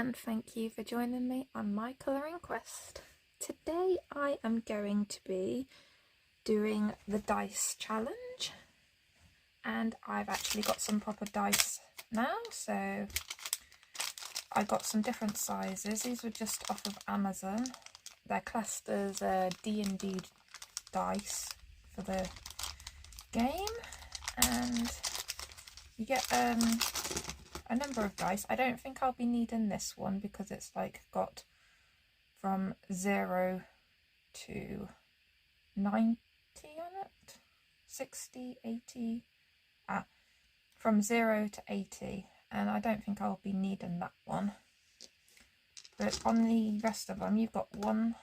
and thank you for joining me on my colouring quest. Today I am going to be doing the dice challenge, and I've actually got some proper dice now, so I got some different sizes. These were just off of Amazon. They're classed as D&D dice for the game, and you get a number of dice. I don't think I'll be needing this one because it's like got from 0 to 90 on it, 60, 80, from 0 to 80, and I don't think I'll be needing that one. But on the rest of them, you've got 1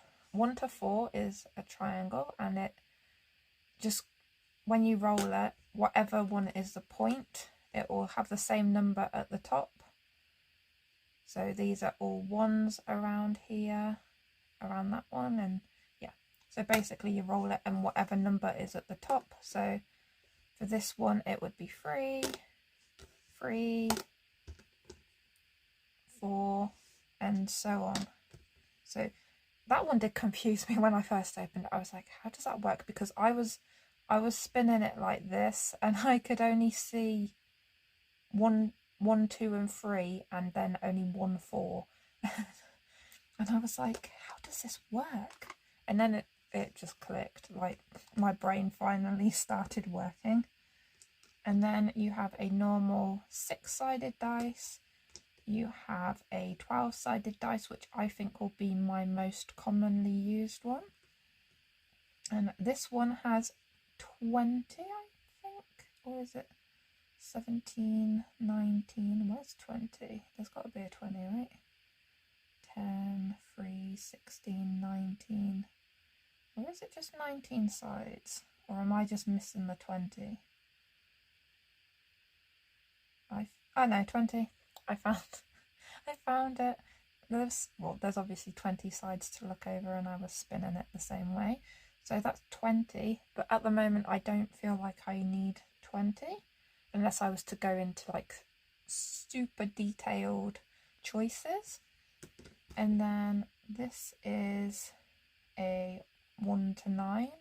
to 4 is a triangle, and it just, when you roll it, whatever one is the point, it will have the same number at the top. So these are all 1s around here, around that one, and yeah. So basically you roll it and whatever number is at the top. So for this one it would be 3, 3, 4, and so on. So that one did confuse me when I first opened it. I was like, how does that work? Because I was spinning it like this and I could only see 1, 2 and 3, and then only 1, 4. And I was like, how does this work? And then it just clicked, like my brain finally started working. And then you have a normal 6-sided dice. You have a 12-sided dice, which I think will be my most commonly used one. And this one has 20, I think, or is it 17, 19, where's 20? There's got to be a 20, right? 10, 3, 16, 19. Or is it just 19 sides? Or am I just missing the 20? Oh no, 20. I found it. There's obviously 20 sides to look over, and I was spinning it the same way. So that's 20, but at the moment I don't feel like I need 20. Unless I was to go into like super detailed choices. And then this is a 1 to 9,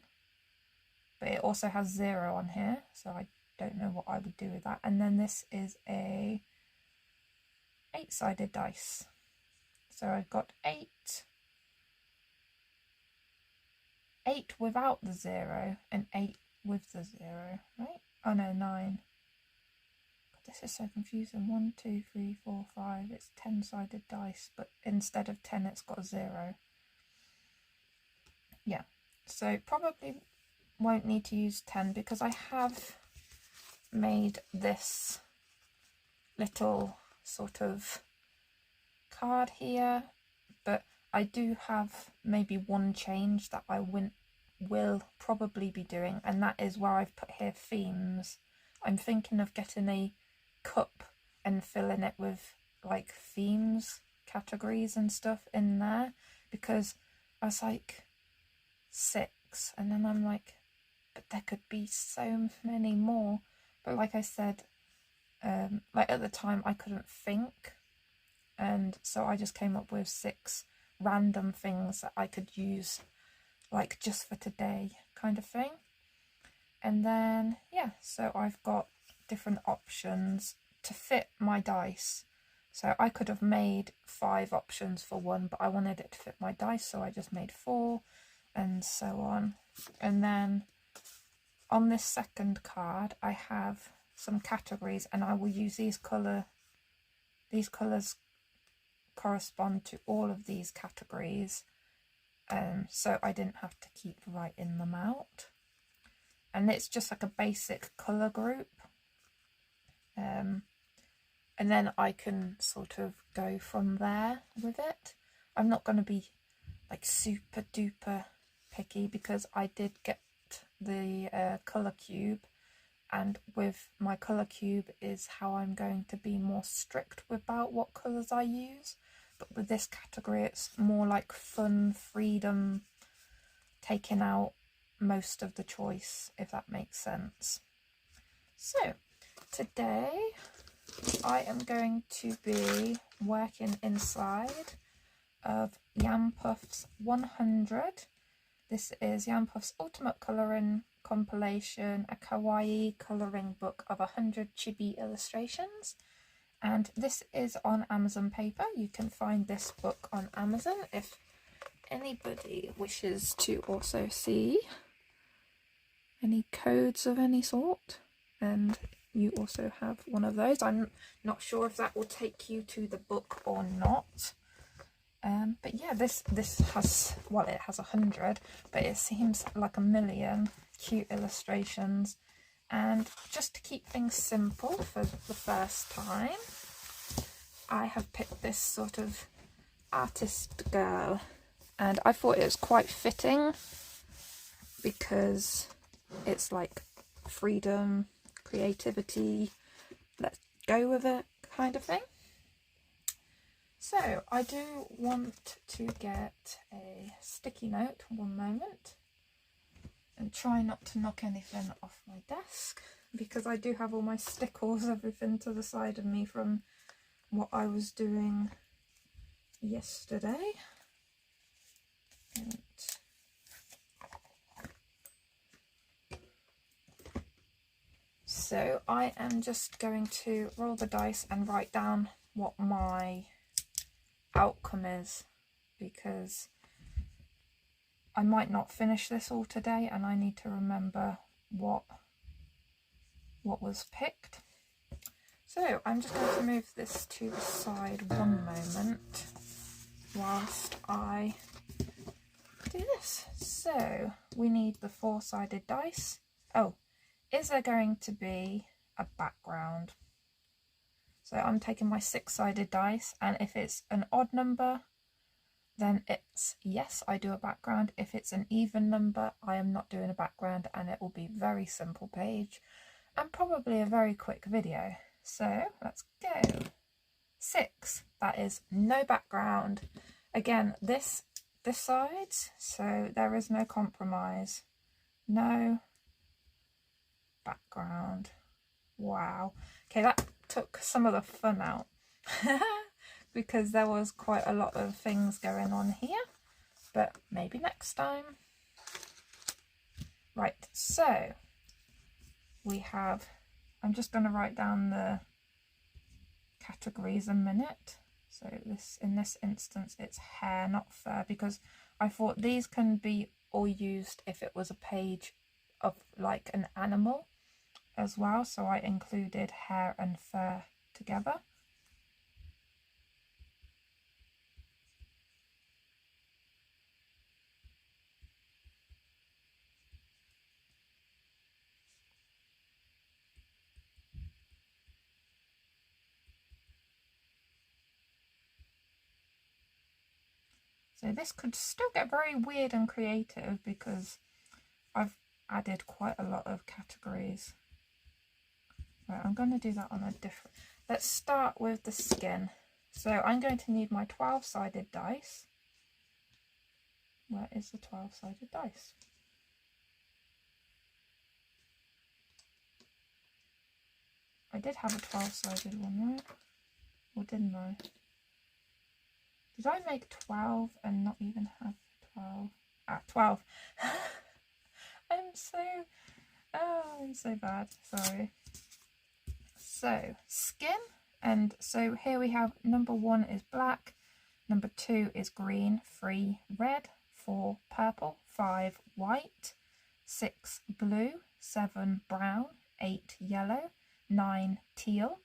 but it also has 0 on here, so I don't know what I would do with that. And then this is a 8-sided dice. So I've got 8 without the 0 and 8 with the 0, right? Oh no, 9. This is so confusing. 1, 2, 3, 4, 5. It's 10-sided dice, but instead of 10 it's got 0. Yeah, so probably won't need to use 10 because I have made this little sort of card here, but I do have maybe one change that I will probably be doing, and that is where I've put here themes. I'm thinking of getting a cup and filling it with like themes, categories and stuff in there, because I was like 6, and then I'm like, but there could be so many more. But like I said, like at the time I couldn't think, and so I just came up with 6 random things that I could use like just for today kind of thing. And then yeah, so I've got different options to fit my dice. So I could have made 5 options for one, but I wanted it to fit my dice, so I just made 4, and so on. And then on this second card I have some categories, and I will use these colours correspond to all of these categories, so I didn't have to keep writing them out. And it's just like a basic colour group, and then I can sort of go from there with it. I'm not going to be like super duper picky because I did get the colour cube, and with my colour cube is how I'm going to be more strict about what colours I use. But with this category it's more like fun, freedom, taking out most of the choice, if that makes sense. So today I am going to be working inside of Yampuff's 100. This is Yampuff's Ultimate Colouring Compilation, a kawaii colouring book of 100 chibi illustrations. And this is on Amazon paper. You can find this book on Amazon if anybody wishes to also see any codes of any sort. And you also have one of those. I'm not sure if that will take you to the book or not. But yeah, this has, well, it has 100, but it seems like a million cute illustrations. And just to keep things simple for the first time, I have picked this sort of artist girl, and I thought it was quite fitting because it's like freedom, creativity, let's go with it kind of thing. So I do want to get a sticky note, one moment, and try not to knock anything off my desk because I do have all my stickles, everything to the side of me from what I was doing yesterday. And so I am just going to roll the dice and write down what my outcome is, because I might not finish this all today and I need to remember what was picked. So I'm just going to move this to the side one moment whilst I do this. So we need the 4-sided dice. Oh, is there going to be a background? So I'm taking my 6-sided dice, and if it's an odd number, then it's yes, I do a background. If it's an even number, I am not doing a background, and it will be very simple page and probably a very quick video. So let's go. 6, that is no background. Again, this sides, so there is no compromise. No background. Wow. Okay, that took some of the fun out because there was quite a lot of things going on here, but maybe next time. Right, so we have, I'm just going to write down the categories a minute. So this, in this instance, it's hair, not fur, because I thought these can be all used if it was a page of like an animal as well, so I included hair and fur together. So this could still get very weird and creative because I've added quite a lot of categories. Right, I'm going to do that on a different... Let's start with the skin. So I'm going to need my 12-sided dice. Where is the 12-sided dice? I did have a 12-sided one, right? Or didn't I? Did I make 12 and not even have 12? Ah, 12. I'm so bad, sorry. So, skin, and so here we have number 1 is black, number 2 is green, 3 red, 4 purple, 5 white, 6 blue, 7 brown, 8 yellow, 9 teal,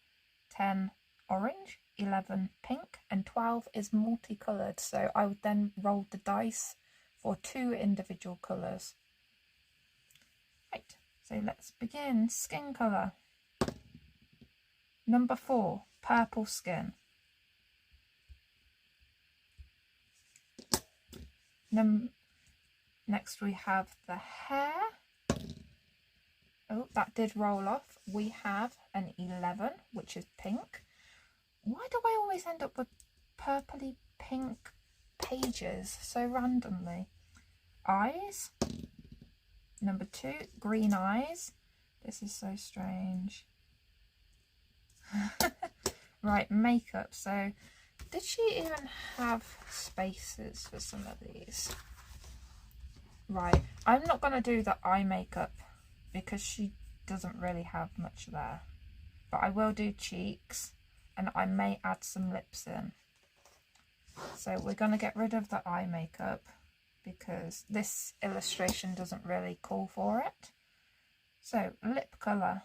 10 orange, 11 pink, and 12 is multicoloured. So I would then roll the dice for 2 individual colours. Right, so let's begin. Skin colour. Number 4, purple skin. Next we have the hair. Oh, that did roll off. We have an 11, which is pink. Why do I always end up with purpley pink pages so randomly? Eyes. Number 2, green eyes. This is so strange. Right, makeup. So, did she even have spaces for some of these? Right, I'm not going to do the eye makeup because she doesn't really have much there. But I will do cheeks, and I may add some lips in. So we're going to get rid of the eye makeup because this illustration doesn't really call for it. So lip colour.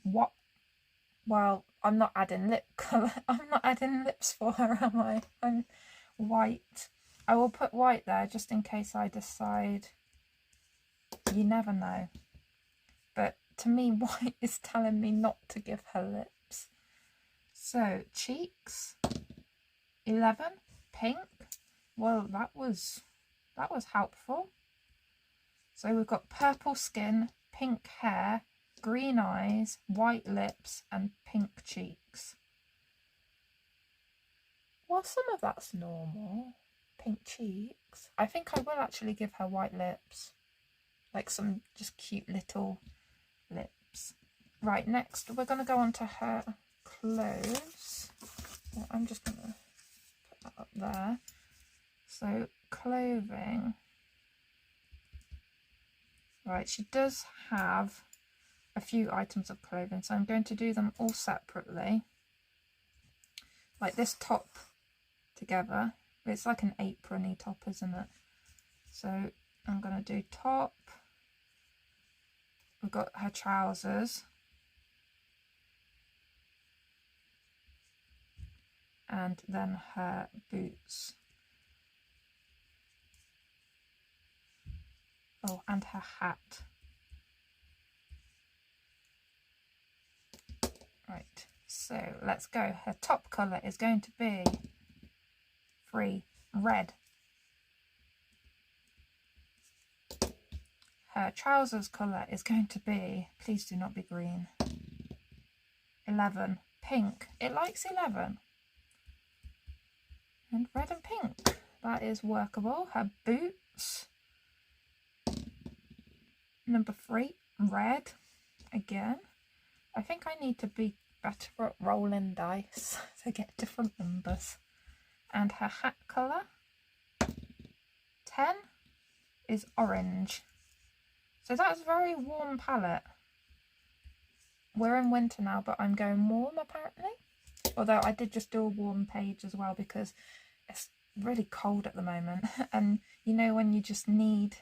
What? Well, I'm not adding lip colour. I'm not adding lips for her, am I? I'm white. I will put white there just in case I decide. You never know. But to me, white is telling me not to give her lips. So cheeks. 11. Pink. Well, that was helpful. So we've got purple skin, pink hair, green eyes, white lips, and pink cheeks. Well, some of that's normal. Pink cheeks. I think I will actually give her white lips. Like some just cute little lips. Right, next we're going to go on to her clothes. Well, I'm just going to put that up there. So, clothing. Right, she does have a few items of clothing, so I'm going to do them all separately. Like this top together. It's like an apron-y top, isn't it? So I'm going to do top. We've got her trousers. And then her boots. Oh, and her hat. Right, so let's go. Her top colour is going to be red. Her trousers colour is going to be, please do not be green, 11. Pink. It likes 11. And red and pink. That is workable. Her boots. Number 3. Red. Again. I think I need to be better at rolling dice to get different numbers. And her hat colour. 10 is orange. So that's a very warm palette. We're in winter now, but I'm going warm apparently. Although I did just do a warm page as well because it's really cold at the moment. And you know when you just need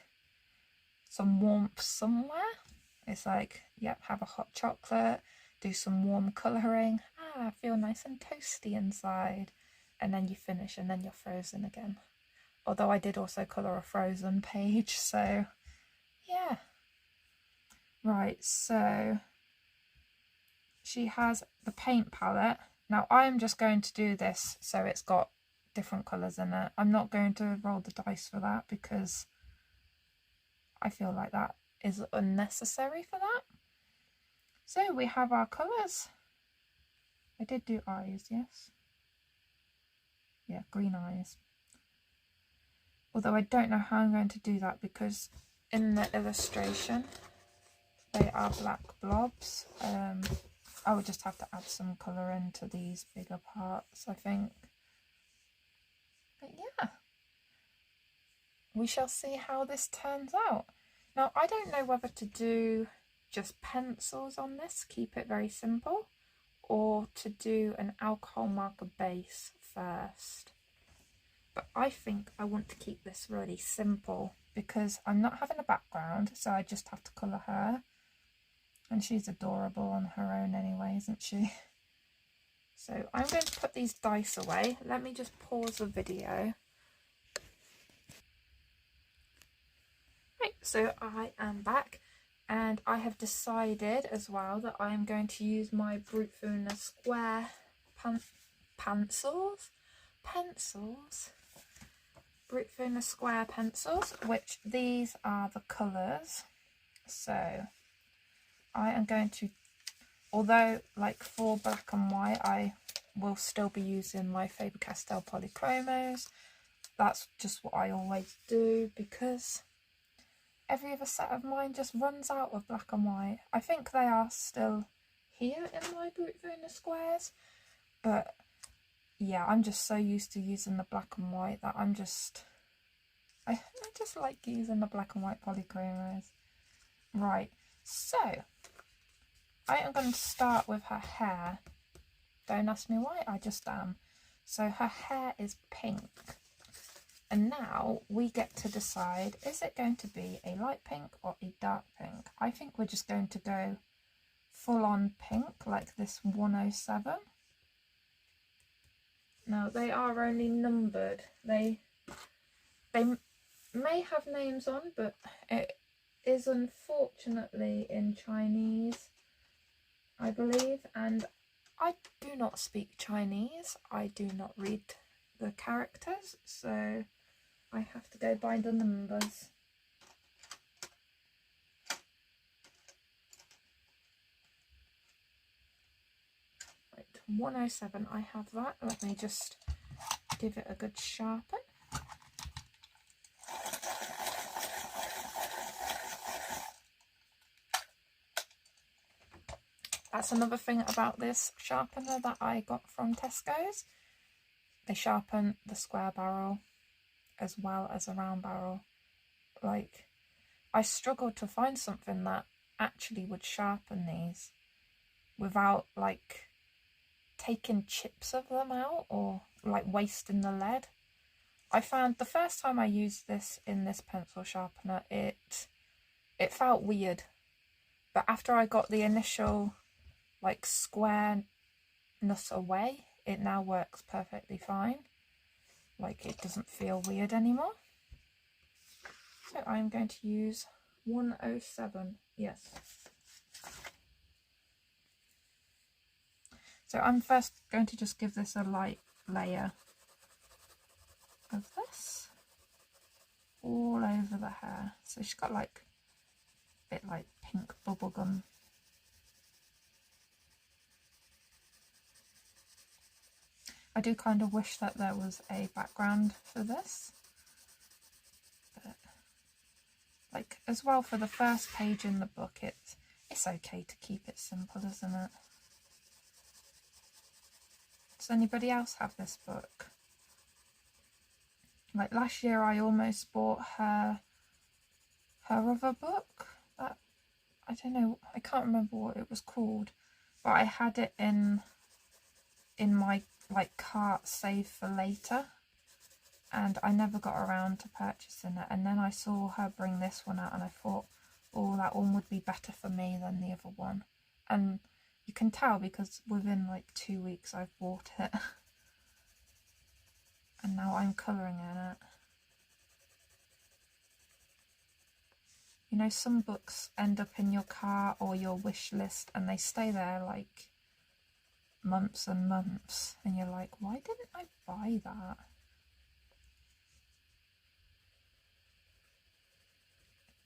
some warmth somewhere? It's like, yep, have a hot chocolate, do some warm colouring. I feel nice and toasty inside. And then you finish and then you're frozen again. Although I did also colour a frozen page, so yeah. Right, so she has the paint palette. Now I'm just going to do this so it's got different colours in it. I'm not going to roll the dice for that because I feel like that is unnecessary for that. So we have our colours. I did do eyes, yes. Yeah, green eyes. Although I don't know how I'm going to do that because in the illustration they are black blobs. I would just have to add some colour into these bigger parts, I think. But yeah, we shall see how this turns out. Now, I don't know whether to do just pencils on this, keep it very simple, or to do an alcohol marker base first. But I think I want to keep this really simple because I'm not having a background, so I just have to colour her. And she's adorable on her own anyway, isn't she? So I'm going to put these dice away. Let me just pause the video. Right, so I am back and I have decided as well that I am going to use my Brute Force Square pencils. Brute Force Square pencils, which these are the colours. So I am going to, although like for black and white I will still be using my Faber-Castell Polychromos. That's just what I always do because every other set of mine just runs out of black and white. I think they are still here in my Bruna squares, but yeah, I'm just so used to using the black and white that I just like using the black and white polychromos. Right, so I am going to start with her hair. Don't ask me why, I just am. So her hair is pink. And now we get to decide, is it going to be a light pink or a dark pink? I think we're just going to go full on pink, like this 107. Now they are only numbered. They may have names on, but it is unfortunately in Chinese, I believe, and I do not speak Chinese. I do not read the characters, so I have to go by the numbers. Right, 107, I have that. Let me just give it a good sharpen. That's another thing about this sharpener that I got from Tesco's. They sharpen the square barrel as well as a round barrel. Like, I struggled to find something that actually would sharpen these without like taking chips of them out or like wasting the lead. I found the first time I used this in this pencil sharpener, it felt weird, but after I got the initial like squareness away, it now works perfectly fine. Like, it doesn't feel weird anymore. So I'm going to use 107, yes. So I'm first going to just give this a light layer of this all over the hair. So she's got like a bit like pink bubblegum. I do kind of wish that there was a background for this, but like as well for the first page in the book, it's okay to keep it simple, isn't it? Does anybody else have this book? Like last year I almost bought her other book that, I don't know, I can't remember what it was called, but I had it in my like cart saved for later, and I never got around to purchasing it. And then I saw her bring this one out and I thought, oh, that one would be better for me than the other one. And you can tell because within like 2 weeks I've bought it and now I'm colouring in it. You know, some books end up in your cart or your wish list and they stay there like months and months, and you're like, why didn't I buy that?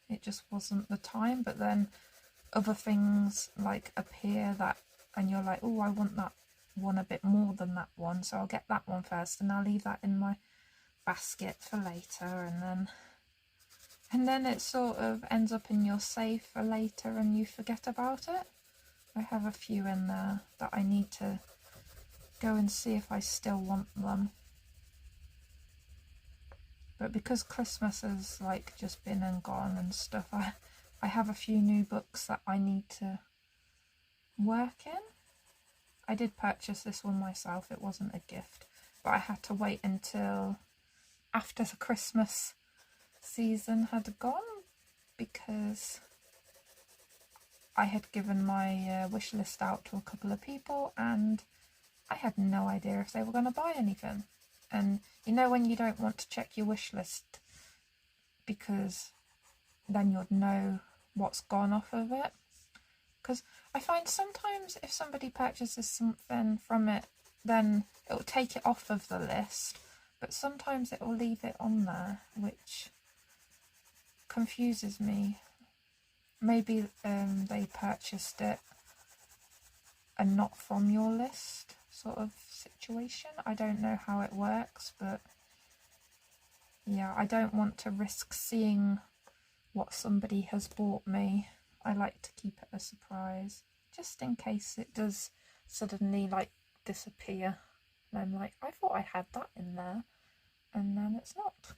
It just wasn't the time. But then other things like appear that, and you're like, oh, I want that one a bit more than that one, so I'll get that one first and I'll leave that in my basket for later, and then it sort of ends up in your safe for later and you forget about it. I have a few in there that I need to go and see if I still want them. But because Christmas has like just been and gone and stuff, I have a few new books that I need to work in. I did purchase this one myself, it wasn't a gift, but I had to wait until after the Christmas season had gone because I had given my wish list out to a couple of people and I had no idea if they were going to buy anything. And you know when you don't want to check your wish list because then you'd know what's gone off of it? Because I find sometimes if somebody purchases something from it, then it'll take it off of the list, but sometimes it will leave it on there, which confuses me. Maybe they purchased it and not from your list sort of situation. I don't know how it works, but yeah, I don't want to risk seeing what somebody has bought me. I like to keep it a surprise. just in case it does suddenly like disappear. And I'm like, I thought I had that in there, and then it's not.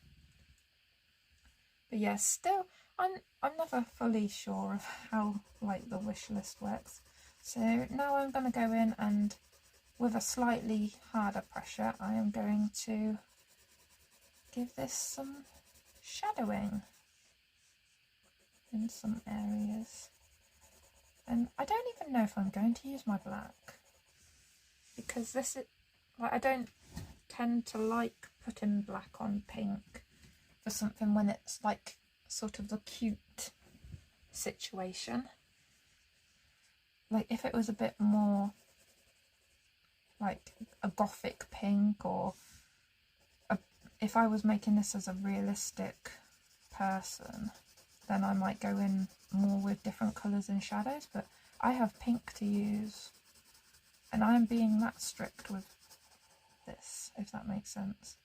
But yeah, still, I'm never fully sure of how like the wish list works. So now I'm going to go in and with a slightly harder pressure, I am going to give this some shadowing in some areas. And I don't even know if I'm going to use my black, because this is like, I don't tend to like putting black on pink for something when it's like sort of the cute situation. Like if it was a bit more like a gothic pink, or if I was making this as a realistic person, then I might go in more with different colours and shadows, but I have pink to use, and I am being that strict with this, if that makes sense.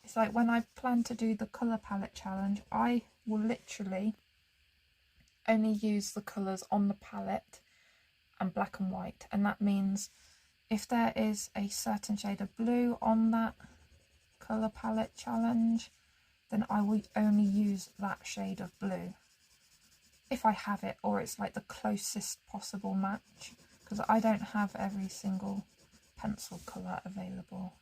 It's like when I plan to do the colour palette challenge, I will literally only use the colours on the palette and black and white, and that means if there is a certain shade of blue on that colour palette challenge, then I will only use that shade of blue if I have it, or it's like the closest possible match, because I don't have every single pencil colour available.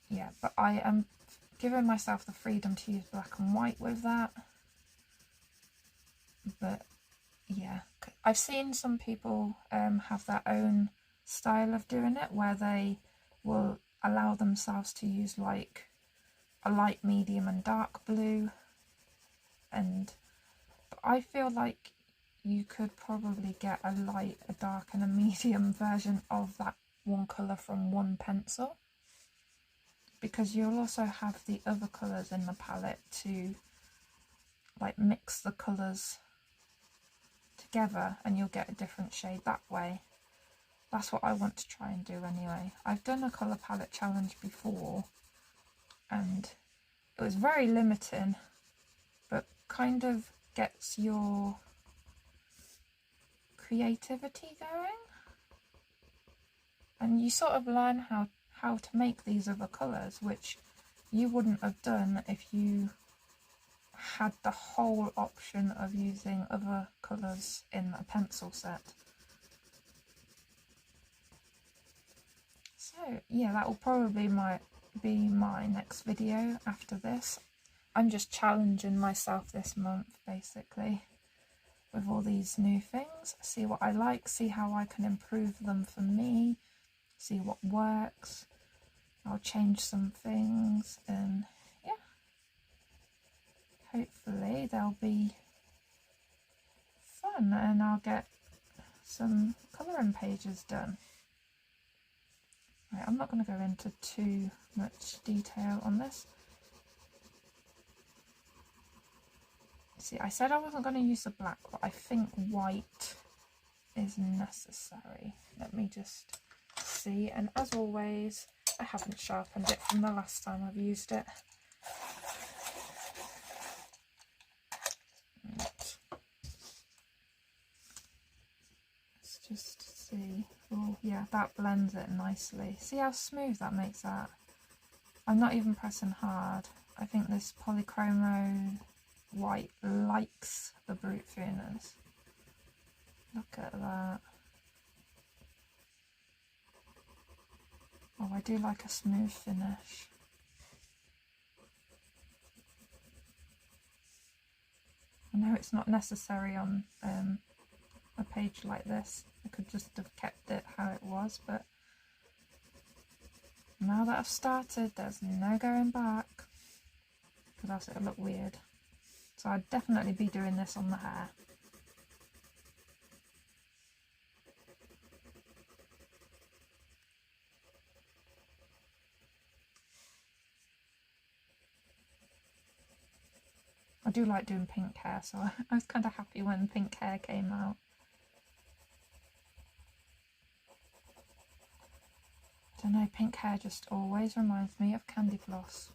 Yeah, but I am giving myself the freedom to use black and white with that. But yeah, I've seen some people have their own style of doing it, where they will allow themselves to use like a light, medium and dark blue, and I feel like you could probably get a light, a dark and a medium version of that one colour from one pencil, because you'll also have the other colours in the palette to like mix the colours together, and you'll get a different shade that way. That's what I want to try and do anyway. I've done a colour palette challenge before and it was very limiting, but kind of gets your creativity going, and you sort of learn how to make these other colours, which you wouldn't have done if you had the whole option of using other colours in a pencil set. So yeah, that will probably be my next video after this. I'm just challenging myself this month basically with all these new things, see what I like, see how I can improve them for me, see what works. I'll change some things, and yeah, hopefully they'll be fun and I'll get some colouring pages done. Right, I'm not going to go into too much detail on this. See, I said I wasn't going to use the black, but I think white is necessary. Let me just see, and as always, I haven't sharpened it from the last time I've used it. Right. Let's just see. Oh yeah, that blends it nicely. See how smooth that makes that? I'm not even pressing hard. I think this polychromo white likes the brute thinners. Look at that. Oh, I do like a smooth finish. I know it's not necessary on a page like this. I could just have kept it how it was, but now that I've started, there's no going back, because else it'll look weird. So I'd definitely be doing this on the hair. I do like doing pink hair, so I was kind of happy when pink hair came out. I don't know, pink hair just always reminds me of candy floss.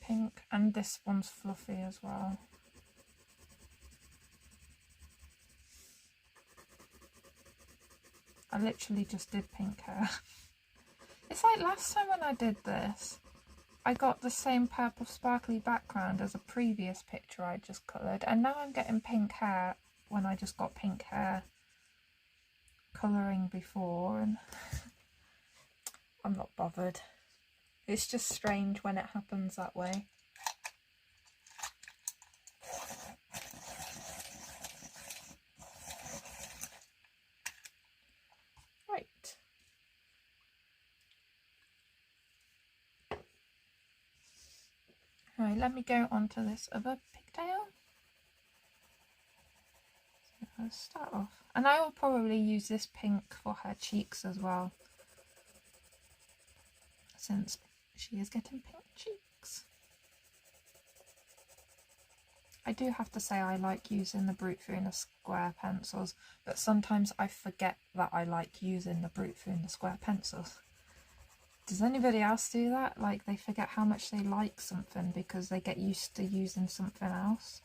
pink, and this one's fluffy as well. I literally just did pink hair. It's like last time when I did this, I got the same purple sparkly background as a previous picture I just coloured, and now I'm getting pink hair when I just got pink hair colouring before, and I'm not bothered. It's just strange when it happens that way. Right. Right, let me go on to this other pigtail. So I'll start off. And I will probably use this pink for her cheeks as well, since she is getting pink cheeks. I do have to say I like using the Brute Fortuna square pencils, but sometimes I forget that I like using the Brute Fortuna square pencils. Does anybody else do that? Like they forget how much they like something because they get used to using something else?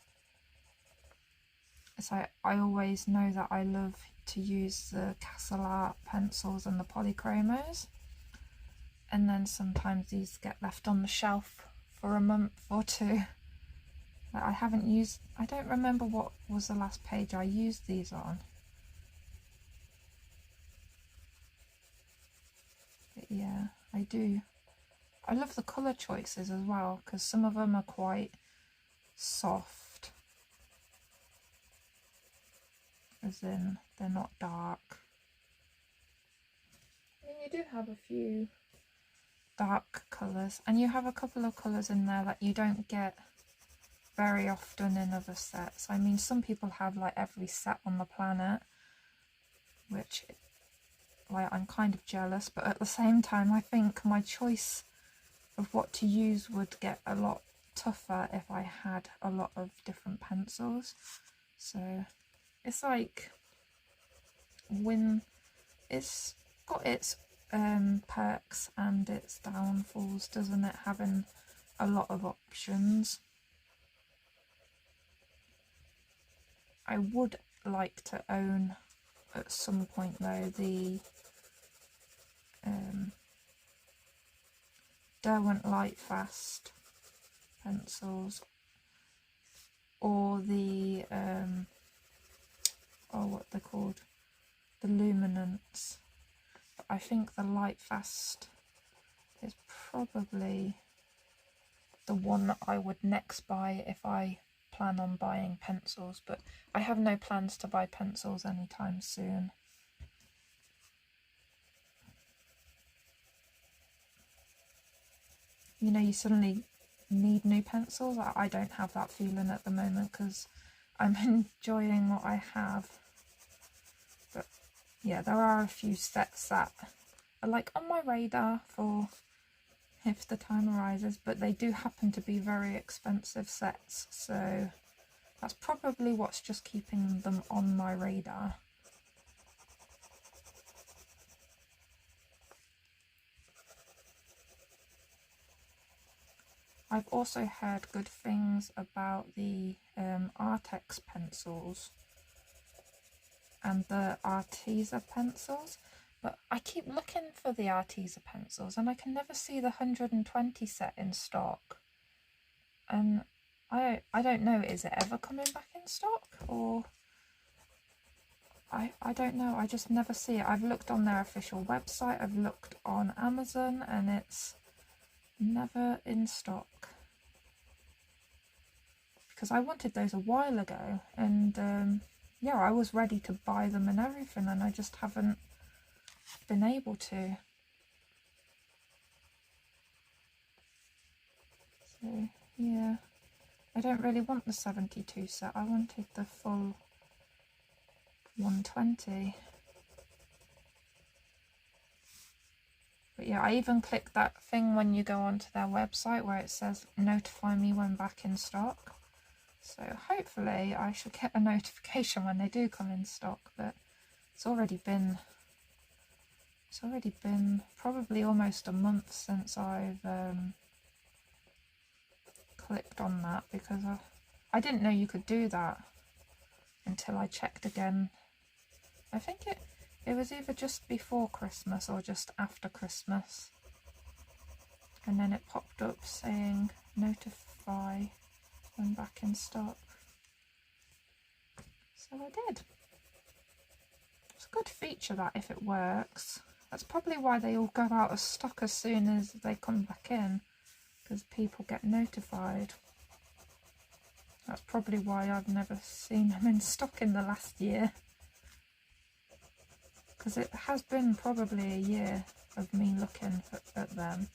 So I always know that I love to use the Castle Art pencils and the polychromos, and then sometimes these get left on the shelf for a month or two. I haven't used, I don't remember what was the last page I used these on. But yeah, I do. I love the colour choices as well, because some of them are quite soft, as in they're not dark. I mean, you do have a few dark colours, and you have a couple of colours in there that you don't get very often in other sets. I mean, some people have like every set on the planet, which, like, I'm kind of jealous, but at the same time I think my choice of what to use would get a lot tougher if I had a lot of different pencils. So it's like, when it's got its perks and its downfalls, doesn't it, having a lot of options. I would like to own at some point though the Derwent Lightfast pencils, or the oh, what they're called, the Luminance. But I think the Lightfast is probably the one that I would next buy if I plan on buying pencils, but I have no plans to buy pencils anytime soon. You know, you suddenly need new pencils. I don't have that feeling at the moment because I'm enjoying what I have. But yeah, there are a few sets that are like on my radar for if the time arises, but they do happen to be very expensive sets, so that's probably what's just keeping them on my radar. I've also heard good things about the Artex pencils and the Arteza pencils, but I keep looking for the Arteza pencils and I can never see the 120 set in stock. And I don't know, is it ever coming back in stock, or I don't know, I just never see it. I've looked on their official website, I've looked on Amazon, and it's never in stock. Because I wanted those a while ago, and yeah, I was ready to buy them and everything, and I just haven't been able to. So yeah, I don't really want the 72 set, I wanted the full 120. But yeah, I even clicked that thing when you go onto their website where it says notify me when back in stock. So hopefully I should get a notification when they do come in stock, but it's already been probably almost a month since I've clicked on that because I didn't know you could do that until I checked again. I think it was either just before Christmas or just after Christmas. And then it popped up saying notify when back in stock. So I did. It's a good feature that if it works. That's probably why they all go out of stock as soon as they come back in, because people get notified. That's probably why I've never seen them in stock in the last year. Because it has been probably a year of me looking at them,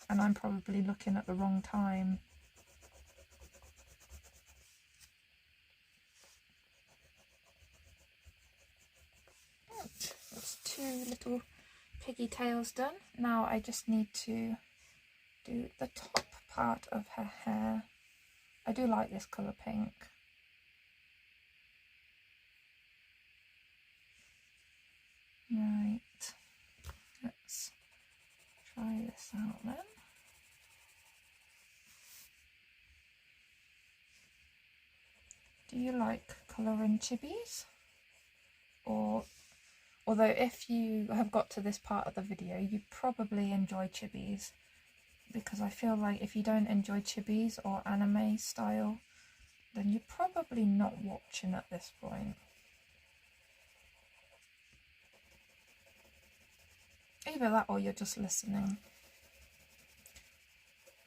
and I'm probably looking at the wrong time. That's 2 little piggy tails done. Now I just need to do the top part of her hair. I do like this colour pink. Right, let's try this out then. Do you like colouring chibis? Or, although if you have got to this part of the video, you probably enjoy chibis, because I feel like if you don't enjoy chibis or anime style, then you're probably not watching at this point. Either that or you're just listening.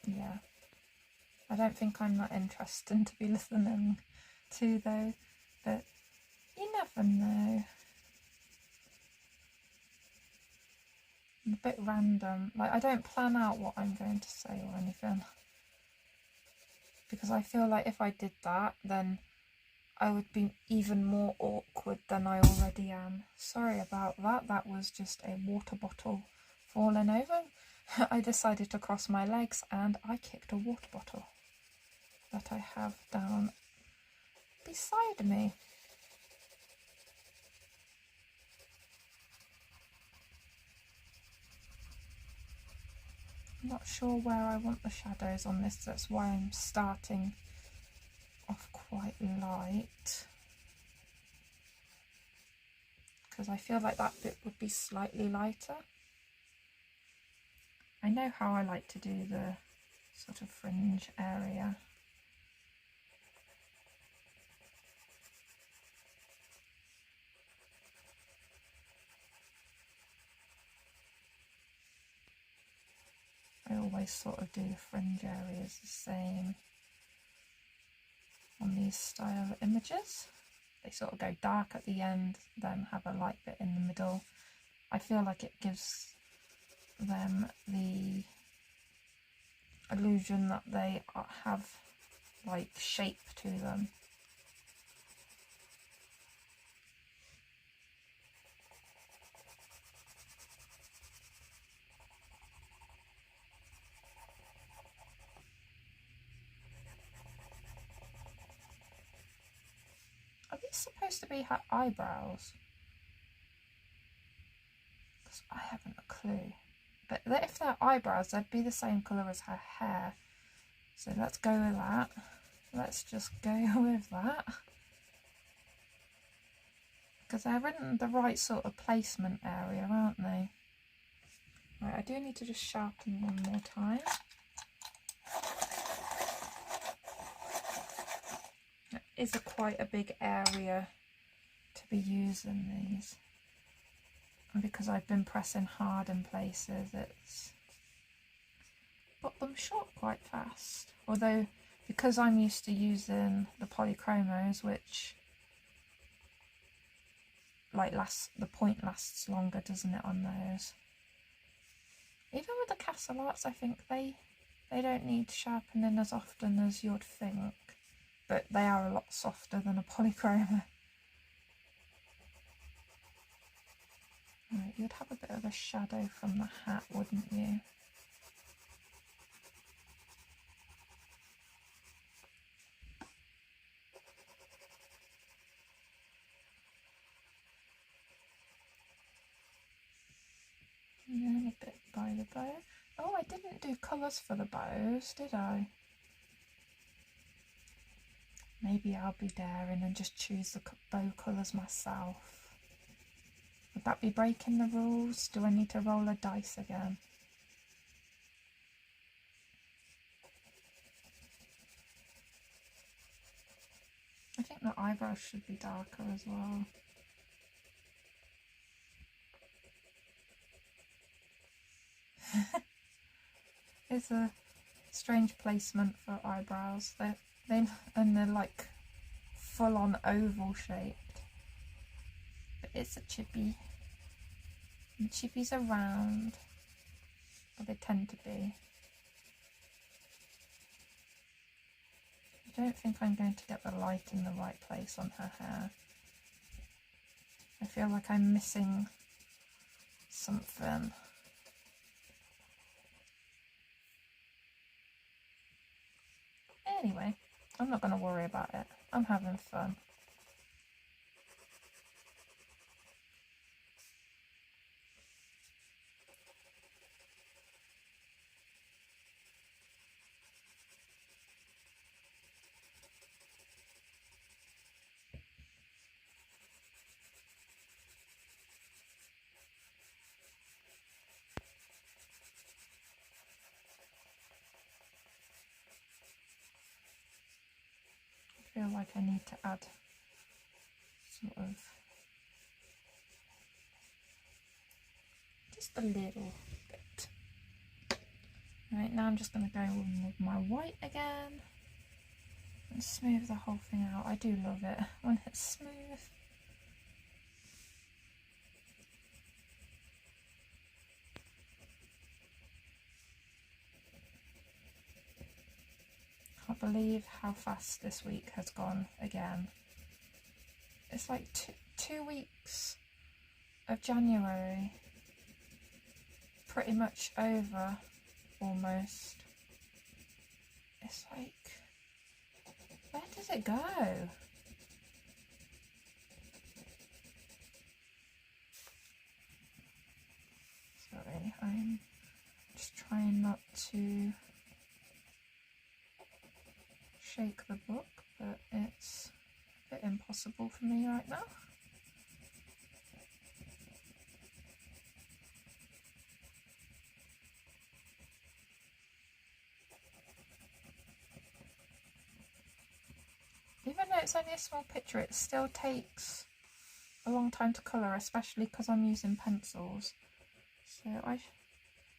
Yeah. I don't think I'm that interesting to be listening to though, but you never know. I'm a bit random. Like, I don't plan out what I'm going to say or anything, because I feel like if I did that, then I would be even more awkward than I already am. Sorry about that. That was just a water bottle falling over. I decided to cross my legs and I kicked a water bottle that I have down beside me. I'm not sure where I want the shadows on this, that's why I'm starting off quite light, because I feel like that bit would be slightly lighter. I know how I like to do the sort of fringe area. I always sort of do the fringe areas the same on these style images. They sort of go dark at the end, then have a light bit in the middle. I feel like it gives them the illusion that they have like shape to them. Are these supposed to be her eyebrows? Because I haven't a clue. But if they're eyebrows, they'd be the same colour as her hair. So let's go with that. Let's just go with that. Because they're in the right sort of placement area, aren't they? Right, I do need to just sharpen one more time. It is quite a big area to be using these. And because I've been pressing hard in places, it's got them short quite fast. Although, because I'm used to using the polychromos, which like the point lasts longer, doesn't it, on those? Even with the Castle Arts, I think they don't need sharpening as often as you'd think, but they are a lot softer than a polychromo. Right, you'd have a bit of a shadow from the hat, wouldn't you? And then a bit by the bow. Oh, I didn't do colours for the bows, did I? Maybe I'll be daring and just choose the bow colours myself. Would that be breaking the rules? Do I need to roll a dice again? I think the eyebrows should be darker as well. It's a strange placement for eyebrows. They're like full on oval shaped. But it's a chippy. And chippies are round. Or they tend to be. I don't think I'm going to get the light in the right place on her hair. I feel like I'm missing something. Anyway, I'm not going to worry about it. I'm having fun. I feel like I need to add sort of just a little bit. Right, now I'm just going to go in with my white again and smooth the whole thing out. I do love it when it's smooth. I can't believe how fast this week has gone again. It's like two weeks of January pretty much over almost. It's like, where does it go? Sorry, I'm just trying not to shake the book, but it's a bit impossible for me right now. Even though it's only a small picture, it still takes a long time to colour, especially because I'm using pencils. So I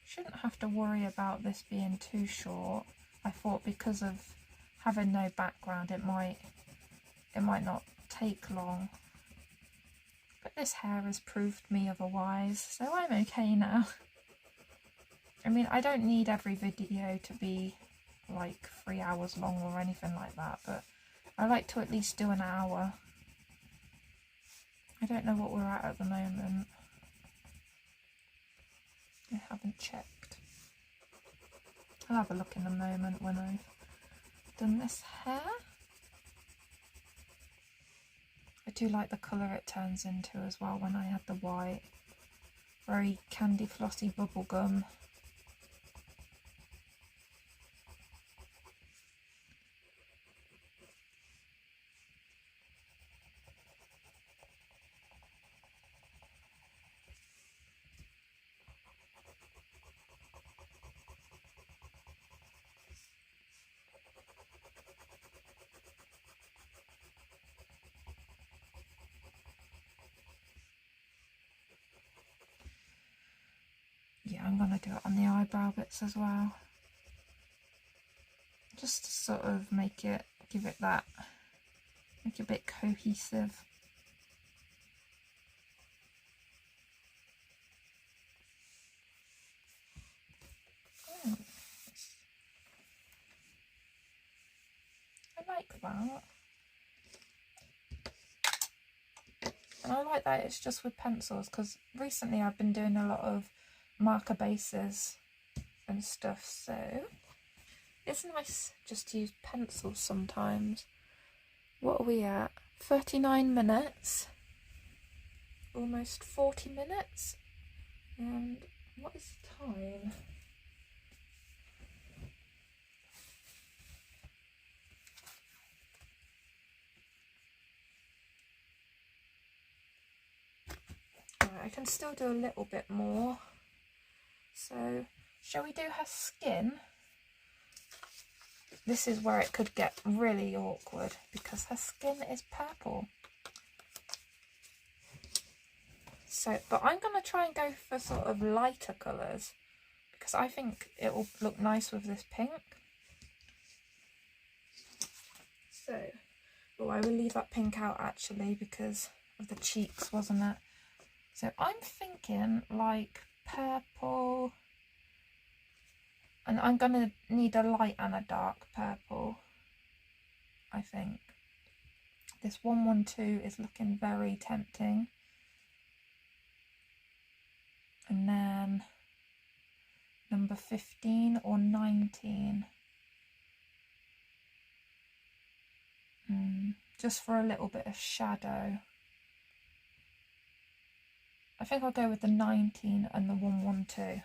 shouldn't have to worry about this being too short. I thought because of having no background it might not take long. But this hair has proved me otherwise, so I'm okay now. I mean, I don't need every video to be like 3 hours long or anything like that, but I like to at least do an hour. I don't know what we're at the moment. I haven't checked. I'll have a look in a moment when I've done this hair. I do like the colour it turns into as well when I add the white. Very candy flossy bubblegum. Yeah, I'm going to do it on the eyebrow bits as well. Just to sort of make it a bit cohesive. Oh, I like that. And I like that it's just with pencils, because recently I've been doing a lot of marker bases and stuff, so it's nice just to use pencils sometimes. What are we at? 39 minutes, almost 40 minutes, and what is the time? can still do a little bit more. So shall we do her skin? This is where it could get really awkward because her skin is purple. So, but I'm going to try and go for sort of lighter colours because I think it will look nice with this pink. So, oh, I will leave that pink out actually because of the cheeks, wasn't it? So I'm thinking like purple, and I'm going to need a light and a dark purple, I think. This 112 is looking very tempting. And then number 15 or 19. Just for a little bit of shadow. I think I'll go with the 19 and the 112.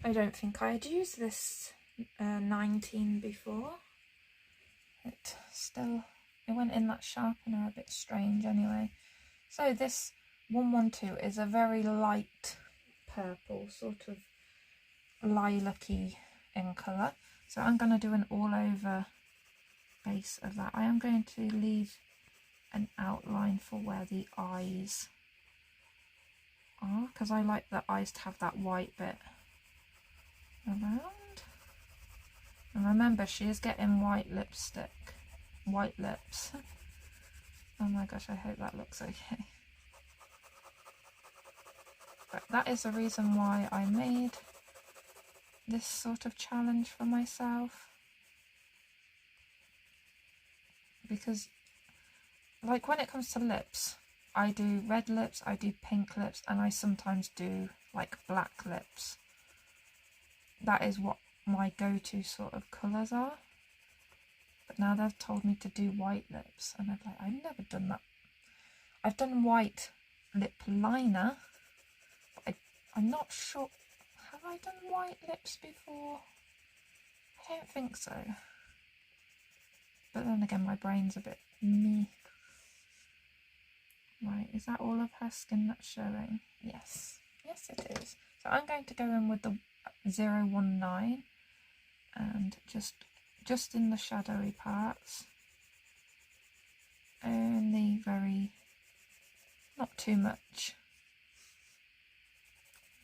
I don't think I had used this 19 before. It went in that sharpener a bit strange anyway. So this 112 is a very light purple, sort of lilac-y in colour. So I'm going to do an all over base of that. I am going to leave an outline for where the eyes are because I like the eyes to have that white bit around. And remember, she is getting white lips. Oh my gosh, I hope that looks okay. But that is the reason why I made this sort of challenge for myself, because like when it comes to lips, I do red lips, I do pink lips, and I sometimes do like black lips. That is what my go-to sort of colours are. But now they've told me to do white lips, and I've never done that. I've done white lip liner, but I'm not sure. Have I done white lips before? I don't think so. But then again, my brain's a bit meh. Right, is that all of her skin that's showing? Yes. Yes, it is. So I'm going to go in with the 019 and just in the shadowy parts, only not too much.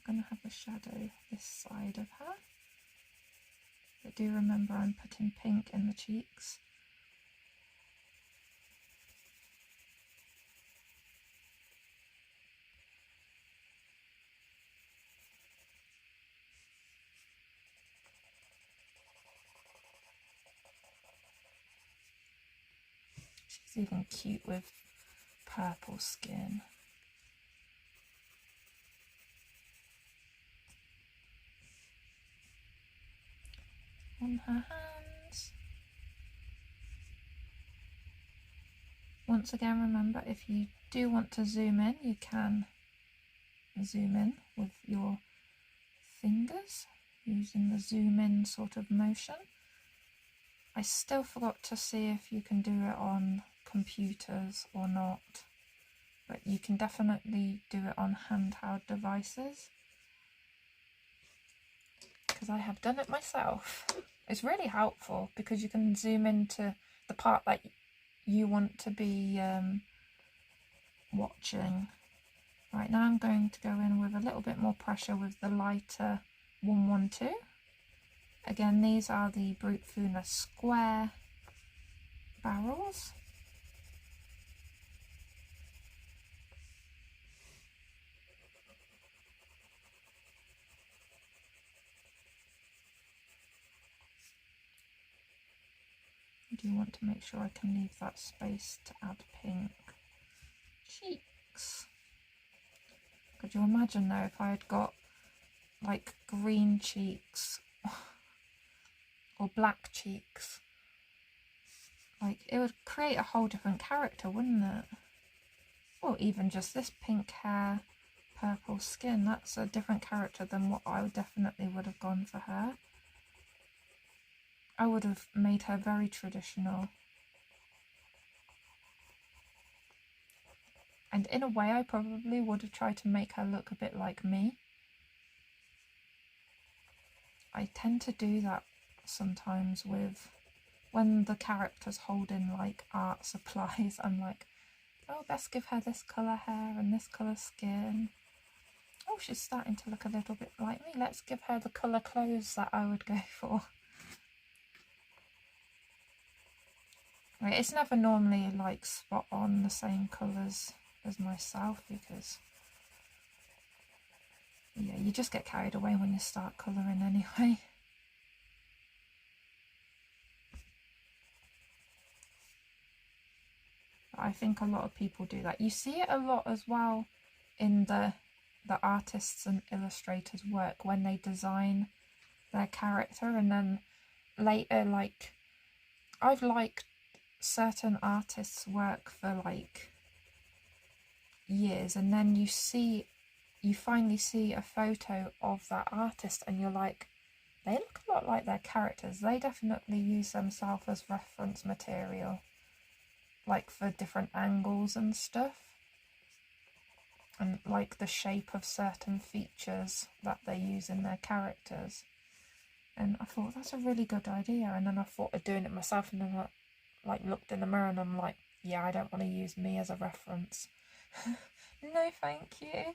I'm going to have a shadow this side of her, but do remember I'm putting pink in the cheeks. She's even cute with purple skin. On her hands. Once again, remember, if you do want to zoom in, you can zoom in with your fingers using the zoom in sort of motion. I still forgot to see if you can do it on computers or not, but you can definitely do it on handheld devices, because I have done it myself. It's really helpful because you can zoom into the part that you want to be watching. Right, now I'm going to go in with a little bit more pressure with the lighter 112. Again, these are the Brute Funa square barrels. I do want to make sure I can leave that space to add pink. Cheeks. Could you imagine though if I had got like green cheeks or black cheeks? Like, it would create a whole different character, wouldn't it? Or even just this pink hair, purple skin. That's a different character than what I definitely would have gone for her. I would have made her very traditional. And in a way, I probably would have tried to make her look a bit like me. I tend to do that sometimes with when the character's holding like art supplies. I'm like, oh, best give her this colour hair and this colour skin. Oh, she's starting to look a little bit like me. Let's give her the colour clothes that I would go for. Right, it's never normally like spot on the same colours as myself because, yeah, you just get carried away when you start colouring anyway. I think a lot of people do that. You see it a lot as well in the artists and illustrators' work when they design their character, and then later, like, I've liked certain artists' work for like years, and then you finally see a photo of that artist and you're like, they look a lot like their characters. They definitely use themselves as reference material, like for different angles and stuff, and like the shape of certain features that they use in their characters. And I thought, that's a really good idea. And then I thought of doing it myself, and then I like looked in the mirror and I'm like, yeah, I don't want to use me as a reference. No, thank you.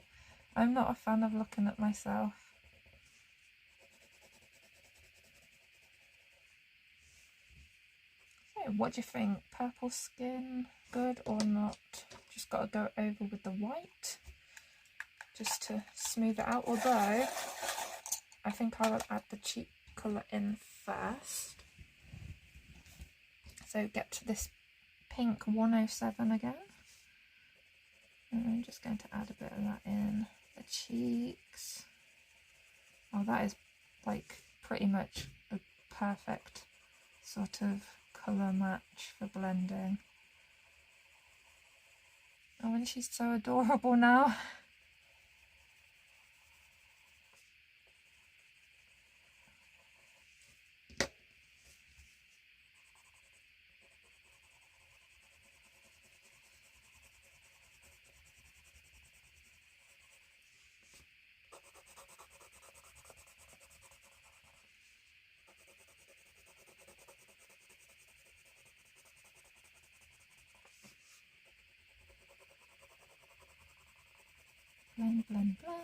I'm not a fan of looking at myself. So, what do you think? Purple skin, good or not? Just got to go over with the white just to smooth it out. Although, I think I will add the cheek colour in first. So get to this pink 107 again. And I'm just going to add a bit of that in the cheeks. Oh, that is like pretty much a perfect sort of colour match for blending. Oh, and she's so adorable now. Blend, blend, blend.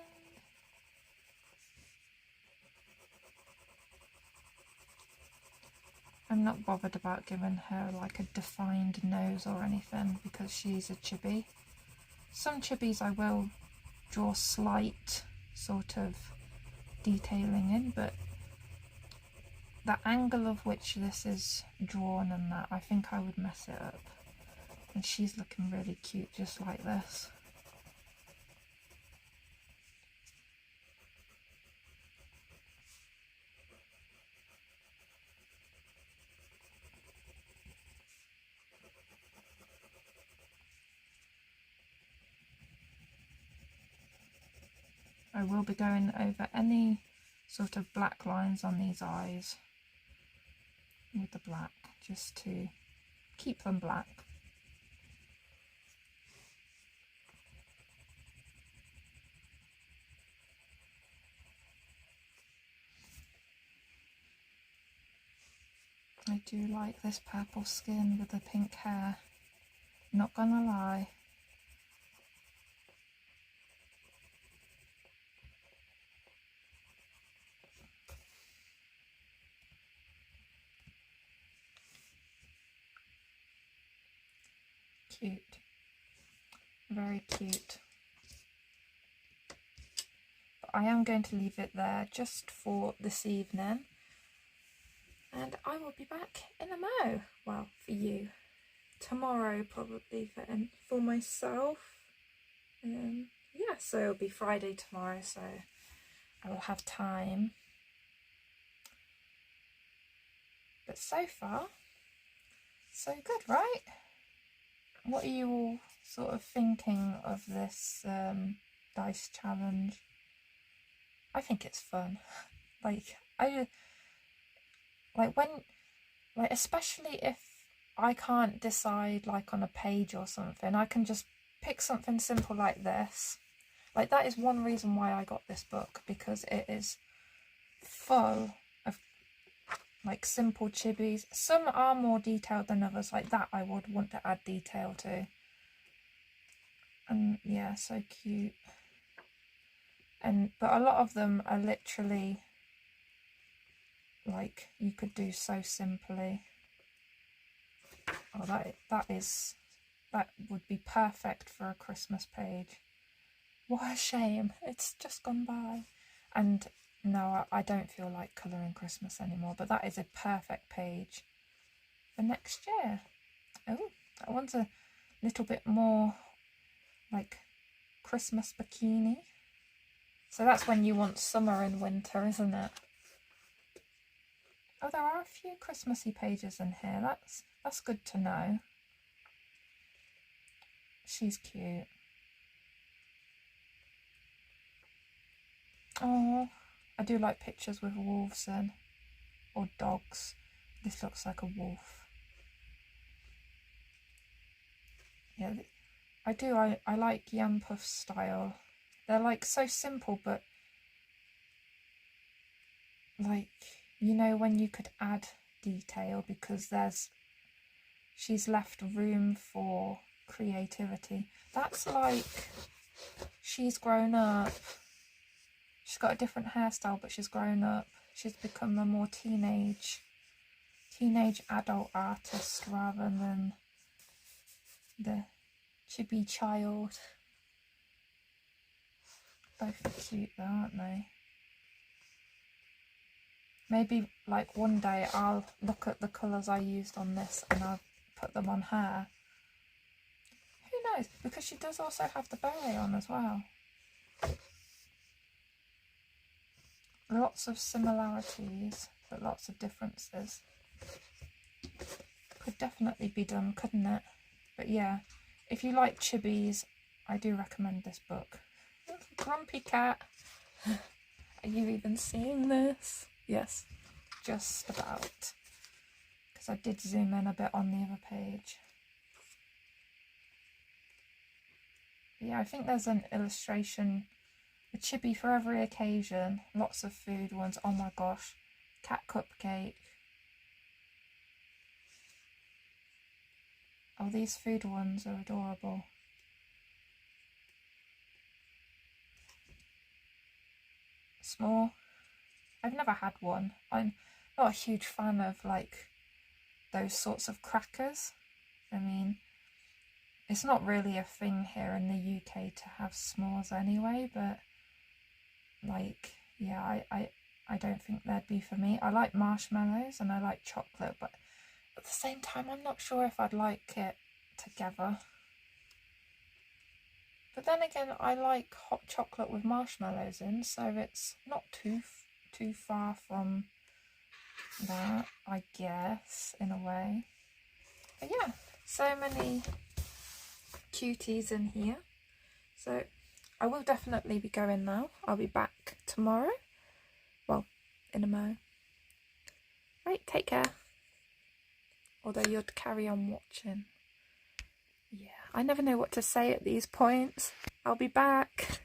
I'm not bothered about giving her like a defined nose or anything because she's a chibi. Some chibis I will draw slight sort of detailing in, but the angle of which this is drawn and that, I think I would mess it up. And she's looking really cute just like this. I will be going over any sort of black lines on these eyes with the black, just to keep them black. I do like this purple skin with the pink hair, not gonna lie. Cute, very cute. But I am going to leave it there just for this evening. and I will be back in a mo. Well, for you. Tomorrow probably for myself. Yeah, so it'll be Friday tomorrow, so I will have time. But so far, so good, right? What are you all sort of thinking of this dice challenge? I think it's fun. Especially if I can't decide like on a page or something, I can just pick something simple like this. Like that is one reason why I got this book, because it is full of like simple chibis. Some are more detailed than others, like that I would want to add detail to. And yeah, so cute. But a lot of them are literally like you could do so simply. Oh, that would be perfect for a Christmas page. What a shame, it's just gone by. And no, I don't feel like colouring Christmas anymore, but that is a perfect page for next year. Oh, that one's a little bit more like Christmas bikini. So that's when you want summer and winter, isn't it? Oh, there are a few Christmassy pages in here. That's good to know. She's cute. Oh, I do like pictures with wolves in, or dogs. This looks like a wolf. Yeah, I do. I like Yampuff style. They're like so simple, but like, you know, when you could add detail because she's left room for creativity. That's like she's grown up. She's got a different hairstyle, but she's grown up. She's become a more teenage adult artist rather than the chibi child. Both are cute though, aren't they? Maybe like one day I'll look at the colours I used on this and I'll put them on her. Who knows? Because she does also have the beret on as well. Lots of similarities, but lots of differences. Could definitely be done, couldn't it? But yeah, if you like chibis, I do recommend this book. Grumpy cat. Are you even seeing this? Yes, just about. Because I did zoom in a bit on the other page. Yeah, I think there's an illustration, a chibi for every occasion. Lots of food ones. Oh my gosh. Cat cupcake. Oh, these food ones are adorable. Small. I've never had one. I'm not a huge fan of like those sorts of crackers. I mean, it's not really a thing here in the UK to have s'mores anyway, but like, yeah, I don't think they'd be for me. I like marshmallows and I like chocolate, but at the same time, I'm not sure if I'd like it together. But then again, I like hot chocolate with marshmallows in, so it's not too far from that, I guess, in a way. But yeah, so many cuties in here. So I will definitely be going now. I'll be back tomorrow. Well, in a mo. Right, take care. Although you'd carry on watching. Yeah, I never know what to say at these points. I'll be back.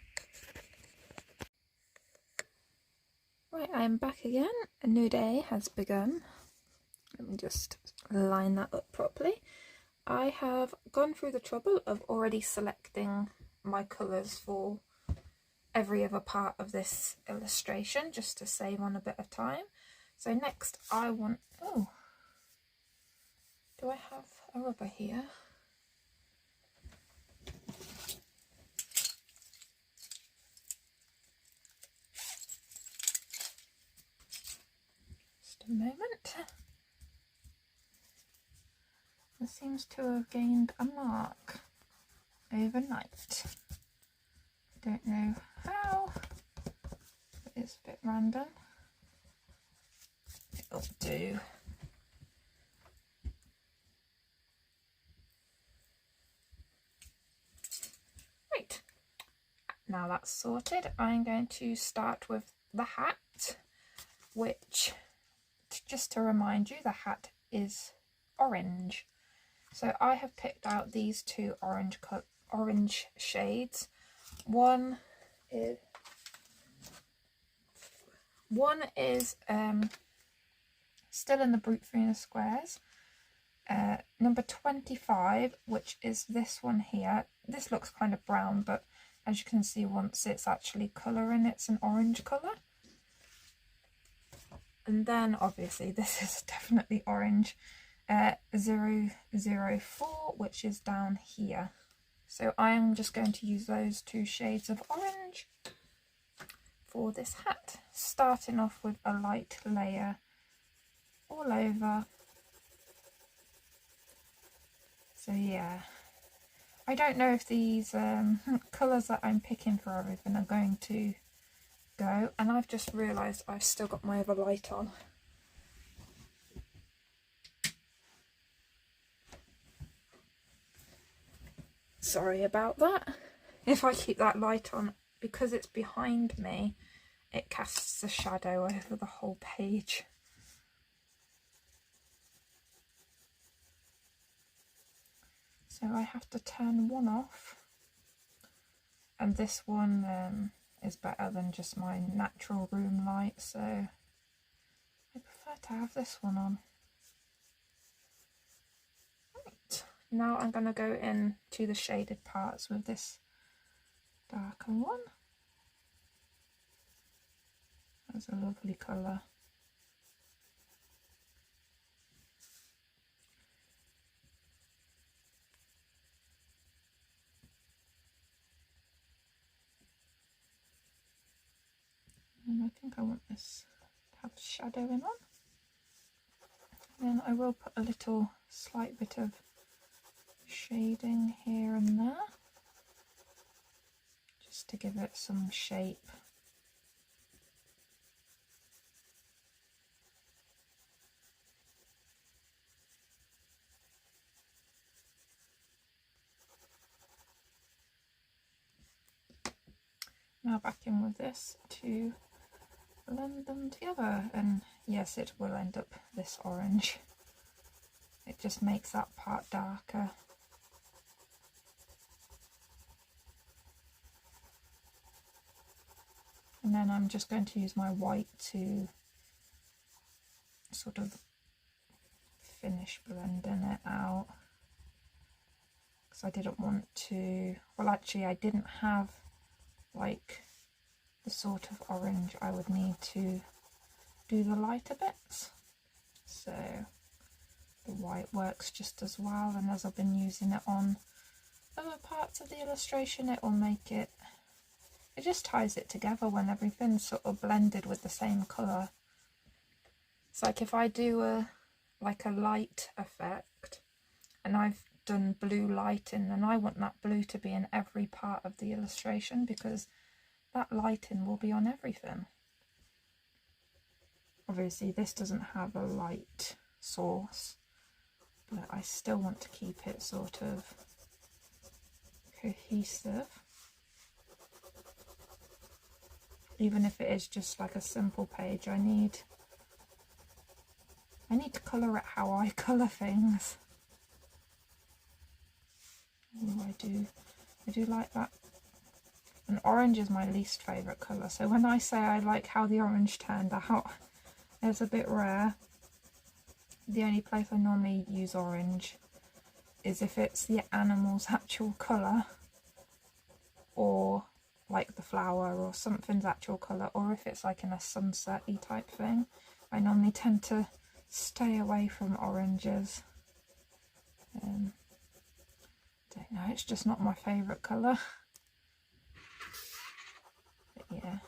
Right, I'm back again. A new day has begun. Let me just line that up properly. I have gone through the trouble of already selecting my colours for every other part of this illustration, just to save on a bit of time. So next I want... Oh, do I have a rubber here? a moment. It seems to have gained a mark overnight. I don't know how, but it's a bit random. It'll do. Right, now that's sorted, I'm going to start with the hat, which, just to remind you, the hat is orange. So I have picked out these two orange shades. One is still in the Brute Venus squares. Number 25, which is this one here. This looks kind of brown, but as you can see, once it's actually colouring, it's an orange colour. And then obviously this is definitely orange. 004, which is down here. So I am just going to use those two shades of orange for this hat, starting off with a light layer all over. So yeah, I don't know if these colours that I'm picking for everything are going to go, and I've just realised I've still got my other light on. Sorry about that. If I keep that light on, because it's behind me, it casts a shadow over the whole page. So I have to turn one off, and this one is better than just my natural room light, so I prefer to have this one on. Right, now I'm going to go into the shaded parts with this darker one. That's a lovely colour. And I think I want this to have shadowing on. Then I will put a little slight bit of shading here and there, just to give it some shape. Now back in with this to blend them together, and yes, it will end up this orange. It just makes that part darker. And then I'm just going to use my white to sort of finish blending it out, because I didn't want to, well actually I didn't have like the sort of orange I would need to do the lighter bits, so the white works just as well, and as I've been using it on other parts of the illustration, it will make it, it just ties it together when everything's sort of blended with the same colour. It's like if I do a light effect and I've done blue lighting, then I want that blue to be in every part of the illustration, because that lighting will be on everything. Obviously this doesn't have a light source, but I still want to keep it sort of cohesive, even if it is just like a simple page. I need to colour it how I colour things. Oh, I do like that. And orange is my least favourite colour, so when I say I like how the orange turned out, it's a bit rare. The only place I normally use orange is if it's the animal's actual colour, or like the flower or something's actual colour, or if it's like in a sunset-y type thing. I normally tend to stay away from oranges. Don't know, it's just not my favourite colour. But yeah,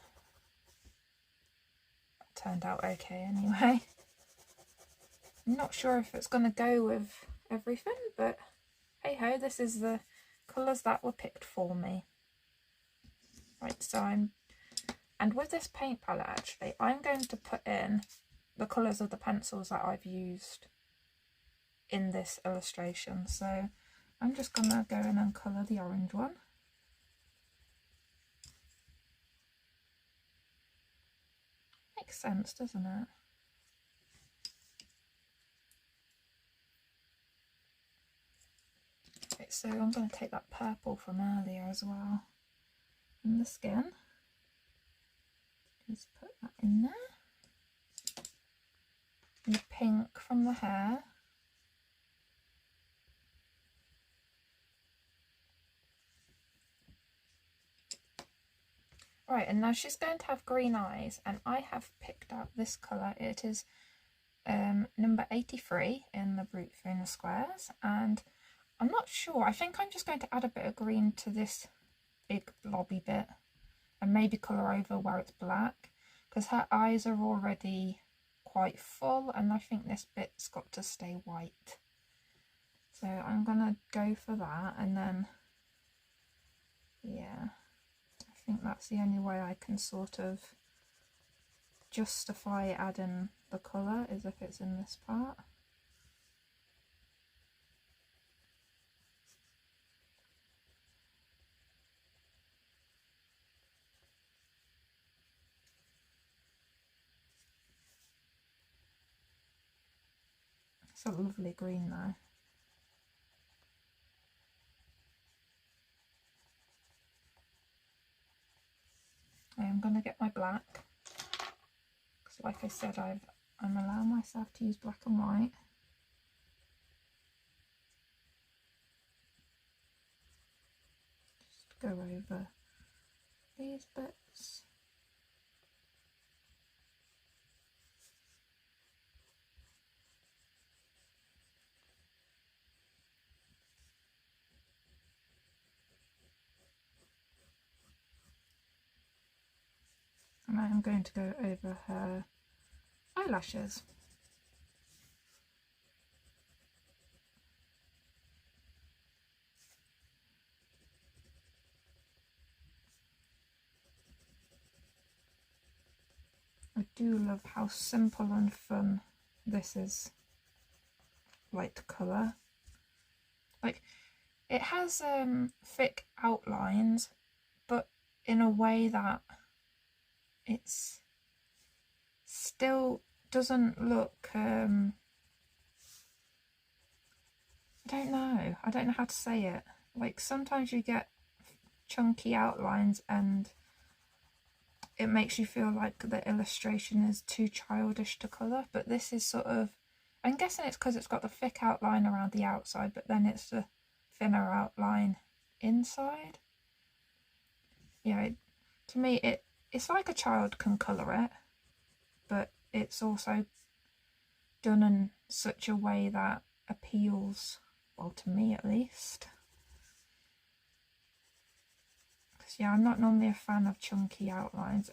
it turned out okay anyway. I'm not sure if it's going to go with everything, but hey ho, this is the colours that were picked for me. Right, so and with this paint palette actually, I'm going to put in the colours of the pencils that I've used in this illustration. So I'm just going to go in and colour the orange one. Makes sense, doesn't it? Okay, so I'm going to take that purple from earlier as well in the skin. Just put that in there. And the pink from the hair. Right, and now she's going to have green eyes, and I have picked out this colour. It is number 83 in the Brute Thin Squares, and I'm not sure. I think I'm just going to add a bit of green to this big blobby bit and maybe colour over where it's black, because her eyes are already quite full and I think this bit's got to stay white. So I'm going to go for that, and then, yeah, I think that's the only way I can sort of justify adding the colour, is if it's in this part. It's a lovely green though. I'm going to get my black, because like I said, I'm allowing myself to use black and white. Just go over these bits. And I'm going to go over her eyelashes. I do love how simple and fun this is, light colour. Like, it has thick outlines, but in a way that it's still doesn't look, I don't know how to say it. Like, sometimes you get chunky outlines and it makes you feel like the illustration is too childish to colour, but this is sort of, I'm guessing it's because it's got the thick outline around the outside, but then it's the thinner outline inside. Yeah, to me it's like a child can colour it, but it's also done in such a way that appeals, well, to me at least. Because yeah, I'm not normally a fan of chunky outlines.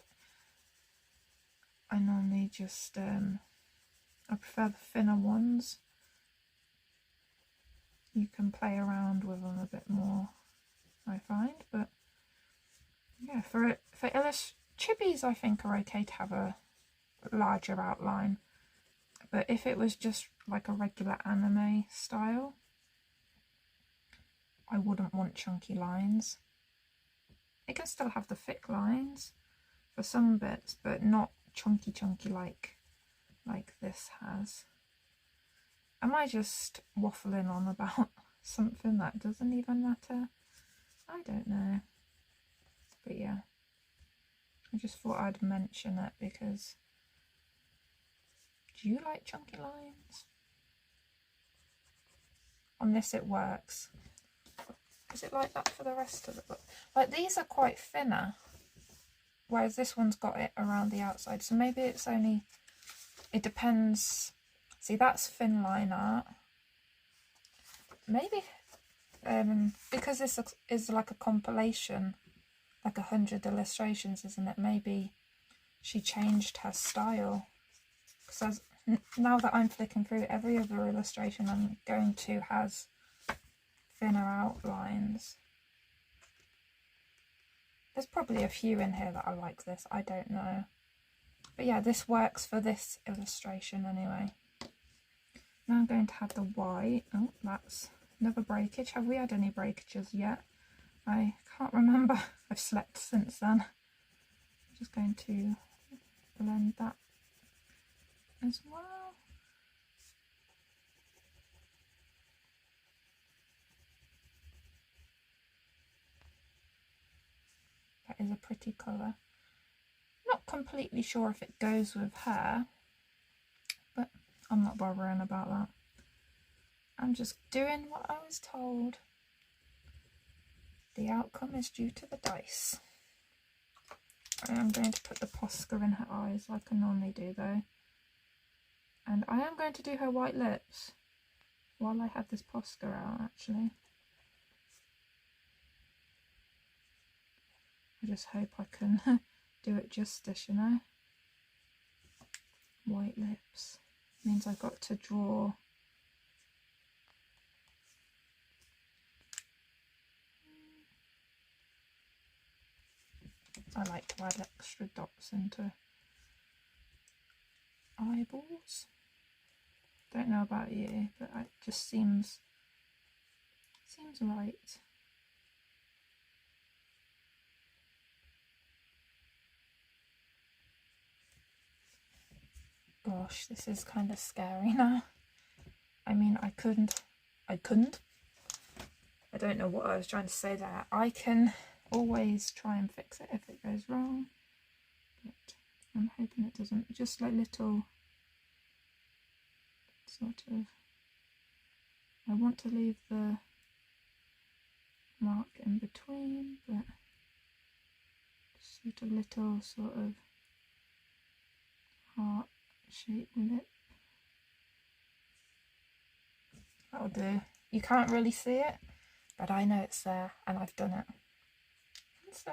I normally just I prefer the thinner ones. You can play around with them a bit more, I find, but yeah, for chibis I think are okay to have a larger outline, but if it was just like a regular anime style, I wouldn't want chunky lines. It can still have the thick lines for some bits, but not chunky like this has. Am I just waffling on about something that doesn't even matter? I don't know. But yeah, I just thought I'd mention it because, do you like chunky lines? On this it works. Is it like that for the rest of the book? Like, these are quite thinner, whereas this one's got it around the outside. So maybe it's only, it depends. See, that's thin line art. Maybe because this is like a compilation, like 100 illustrations, isn't it? Maybe she changed her style. Because now that I'm flicking through, every other illustration I'm going to has thinner outlines. There's probably a few in here that are like this, I don't know. But yeah, this works for this illustration anyway. Now I'm going to have the white. Oh, that's another breakage. Have we had any breakages yet? I can't remember. I've slept since then. I'm just going to blend that as well. That is a pretty colour. Not completely sure if it goes with hair, but I'm not bothering about that. I'm just doing what I was told. The outcome is due to the dice. I am going to put the Posca in her eyes like I normally do though. And I am going to do her white lips while I have this Posca out actually. I just hope I can do it justice, you know. White lips means I've got to draw I like to add extra dots into eyeballs. Don't know about you, but it just seems right. Gosh, this is kind of scary now. I mean, I couldn't. I don't know what I was trying to say there. I can always try and fix it if it goes wrong, but I'm hoping it doesn't. Just like little sort of, I want to leave the mark in between, but just sort of little sort of heart shaped lip. That'll do. You can't really see it, but I know it's there and I've done it. So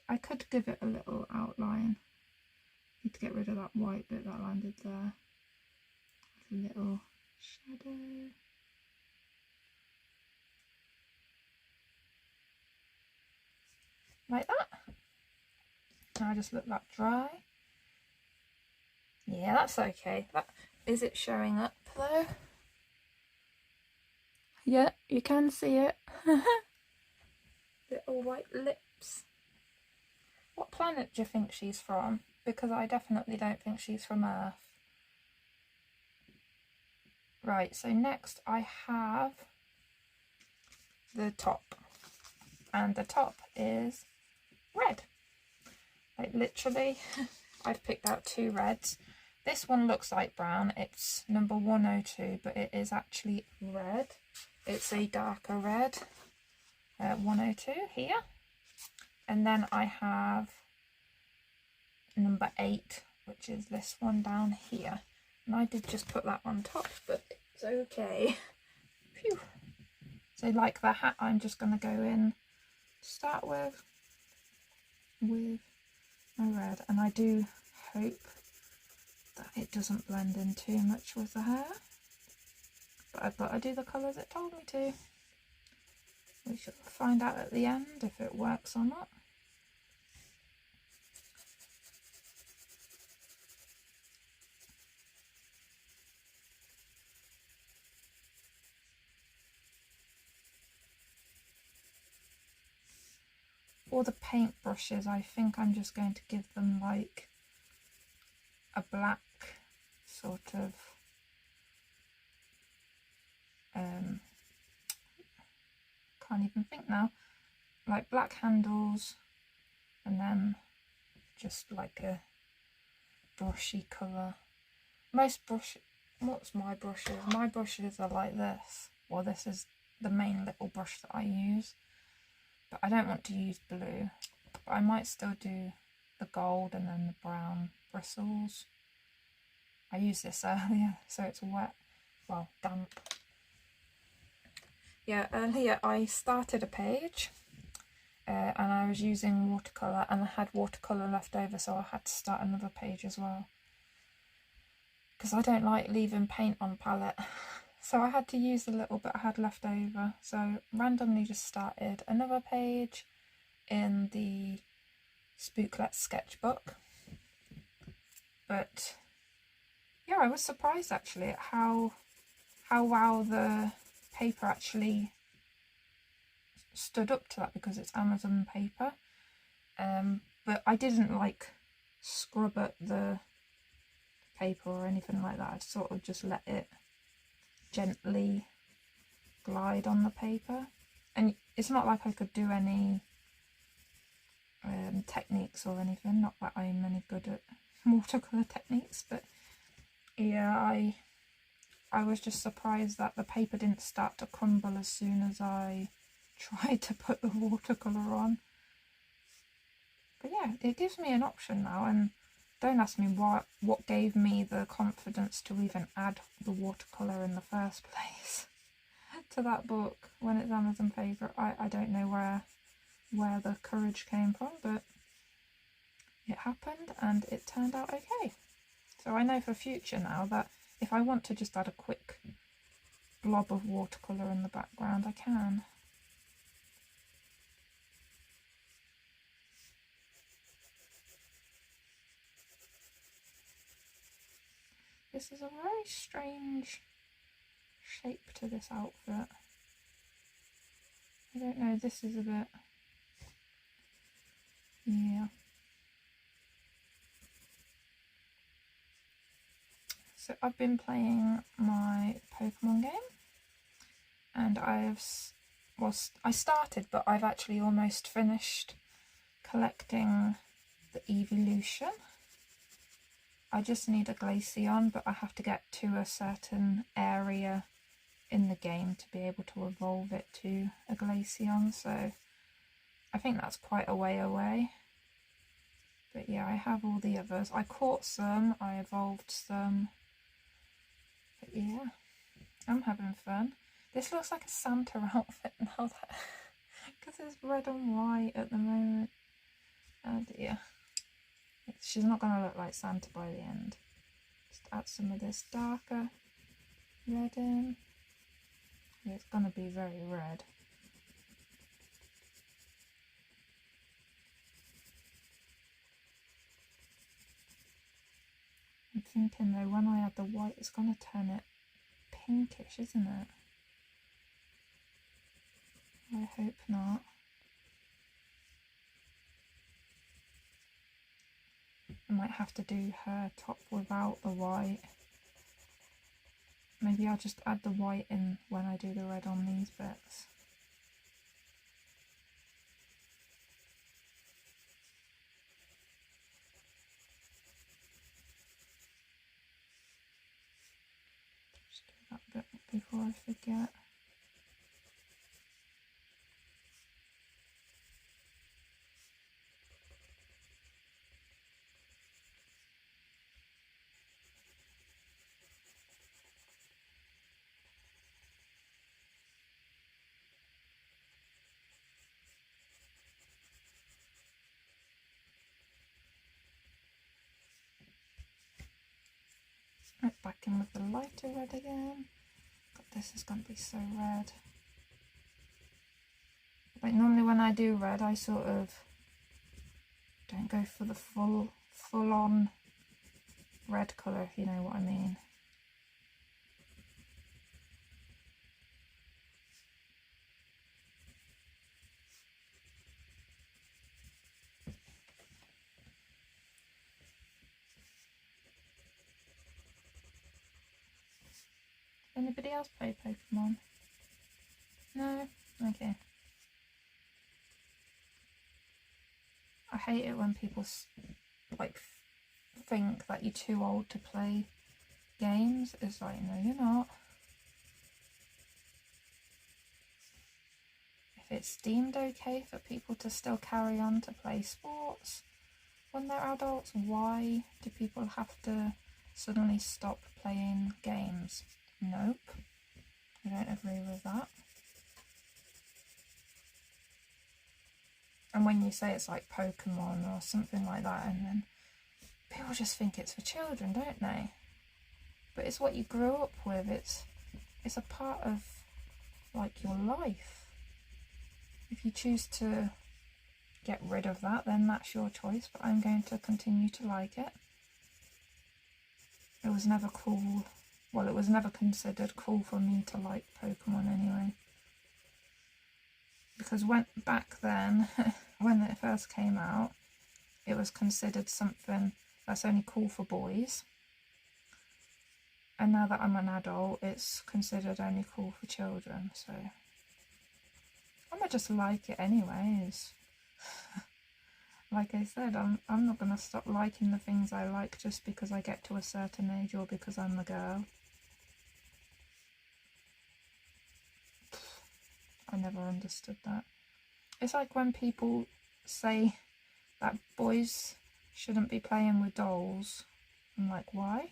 I could give it a little outline. Need to get rid of that white bit that landed there. A little shadow. Like that. Now I just let that dry. Yeah, that's okay. Is it showing up though? Yeah, you can see it. Little white lips. What planet do you think she's from? Because I definitely don't think she's from Earth. Right, so next I have the top. And the top is red. Like literally, I've picked out 2 reds. This one looks like brown. It's number 102, but it is actually red. It's a darker red. 102 here. And then I have number 8, which is this one down here. And I did just put that on top, but it's okay. Phew. So like the hat, I'm just going to go in to start with my red. And I do hope that it doesn't blend in too much with the hair. But I've got to do the colours it told me to. We shall find out at the end if it works or not. For the paint brushes, I think I'm just going to give them like a black sort of can't even think now, like black handles, and then just like a brushy colour. What's my brushes? My brushes are like this. Well, this is the main little brush that I use, but I don't want to use blue. But I might still do the gold and then the brown bristles. I used this earlier, so it's wet, well, damp. Yeah, earlier I started a page and I was using watercolour, and I had watercolour left over, so I had to start another page as well. because I don't like leaving paint on palette. So I had to use the little bit I had left over. So randomly just started another page in the Spooklet sketchbook. But yeah, I was surprised actually at how well the paper actually stood up to that, because it's Amazon paper. But I didn't like scrub at the paper or anything like that. I sort of just let it gently glide on the paper, and it's not like I could do any techniques or anything, not that I'm any good at watercolour techniques, but yeah, I was just surprised that the paper didn't start to crumble as soon as I tried to put the watercolour on. But yeah, it gives me an option now, and don't ask me what gave me the confidence to even add the watercolour in the first place to that book when it's Amazon favourite. I don't know where the courage came from, but it happened and it turned out okay. So I know for future now that if I want to just add a quick blob of watercolour in the background, I can. This is a very strange shape to this outfit. I don't know, this is a bit... yeah. So I've been playing my Pokemon game, and I started, but I've actually almost finished collecting the Evolution. I just need a Glaceon, but I have to get to a certain area in the game to be able to evolve it to a Glaceon, so I think that's quite a way away. But yeah, I have all the others. I caught some, I evolved some, but yeah, I'm having fun. This looks like a Santa outfit now, that because it's red and white at the moment. Oh dear. She's not going to look like Santa by the end. Just add some of this darker red in. It's going to be very red. I'm thinking though, when I add the white, it's going to turn it pinkish, isn't it? I hope not. I might have to do her top without the white. Maybe I'll just add the white in when I do the red on these bits. Just do that bit before I forget. Right, back in with the lighter red again. God, this is going to be so red. Like normally when I do red, I sort of don't go for the full on red colour, if you know what I mean. Anybody else play Pokemon? No? Okay. I hate it when people like think that you're too old to play games. It's like, no, you're not. If it's deemed okay for people to still carry on to play sports when they're adults, why do people have to suddenly stop playing games? Nope. I don't agree with that. And when you say it's like Pokemon or something like that, and then people just think it's for children, don't they? but it's what you grew up with. It's a part of like your life. If you choose to get rid of that, then that's your choice, but I'm going to continue to like it. It was never cool. Well, it was never considered cool for me to like Pokemon anyway. Because back then, when it first came out, it was considered something that's only cool for boys. And now that I'm an adult, it's considered only cool for children, so I might just like it anyways. Like I said, I'm not going to stop liking the things I like just because I get to a certain age or because I'm a girl. I never understood that. It's like when people say that boys shouldn't be playing with dolls. I'm like, why?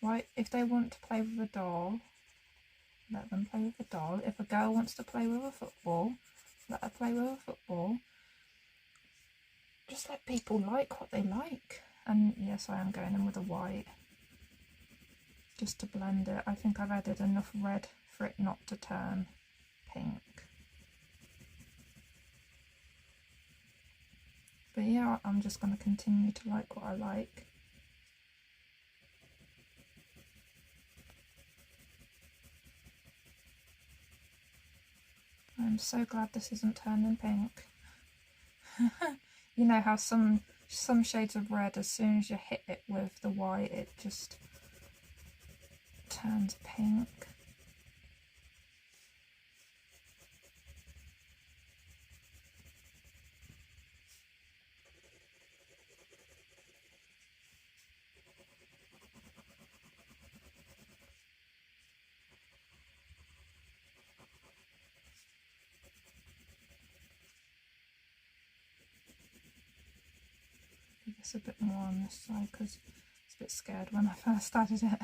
Why, if they want to play with a doll, let them play with a doll. If a girl wants to play with a football, let her play with a football. Just let people like what they like. And yes, I am going in with a white, just to blend it. I think I've added enough red for it not to turn pink. But yeah, I'm just going to continue to like what I like. I'm so glad this isn't turning pink. You know how some shades of red, as soon as you hit it with the white, it just turns pink. It's a bit more on this side because it's a bit scared when I first started it.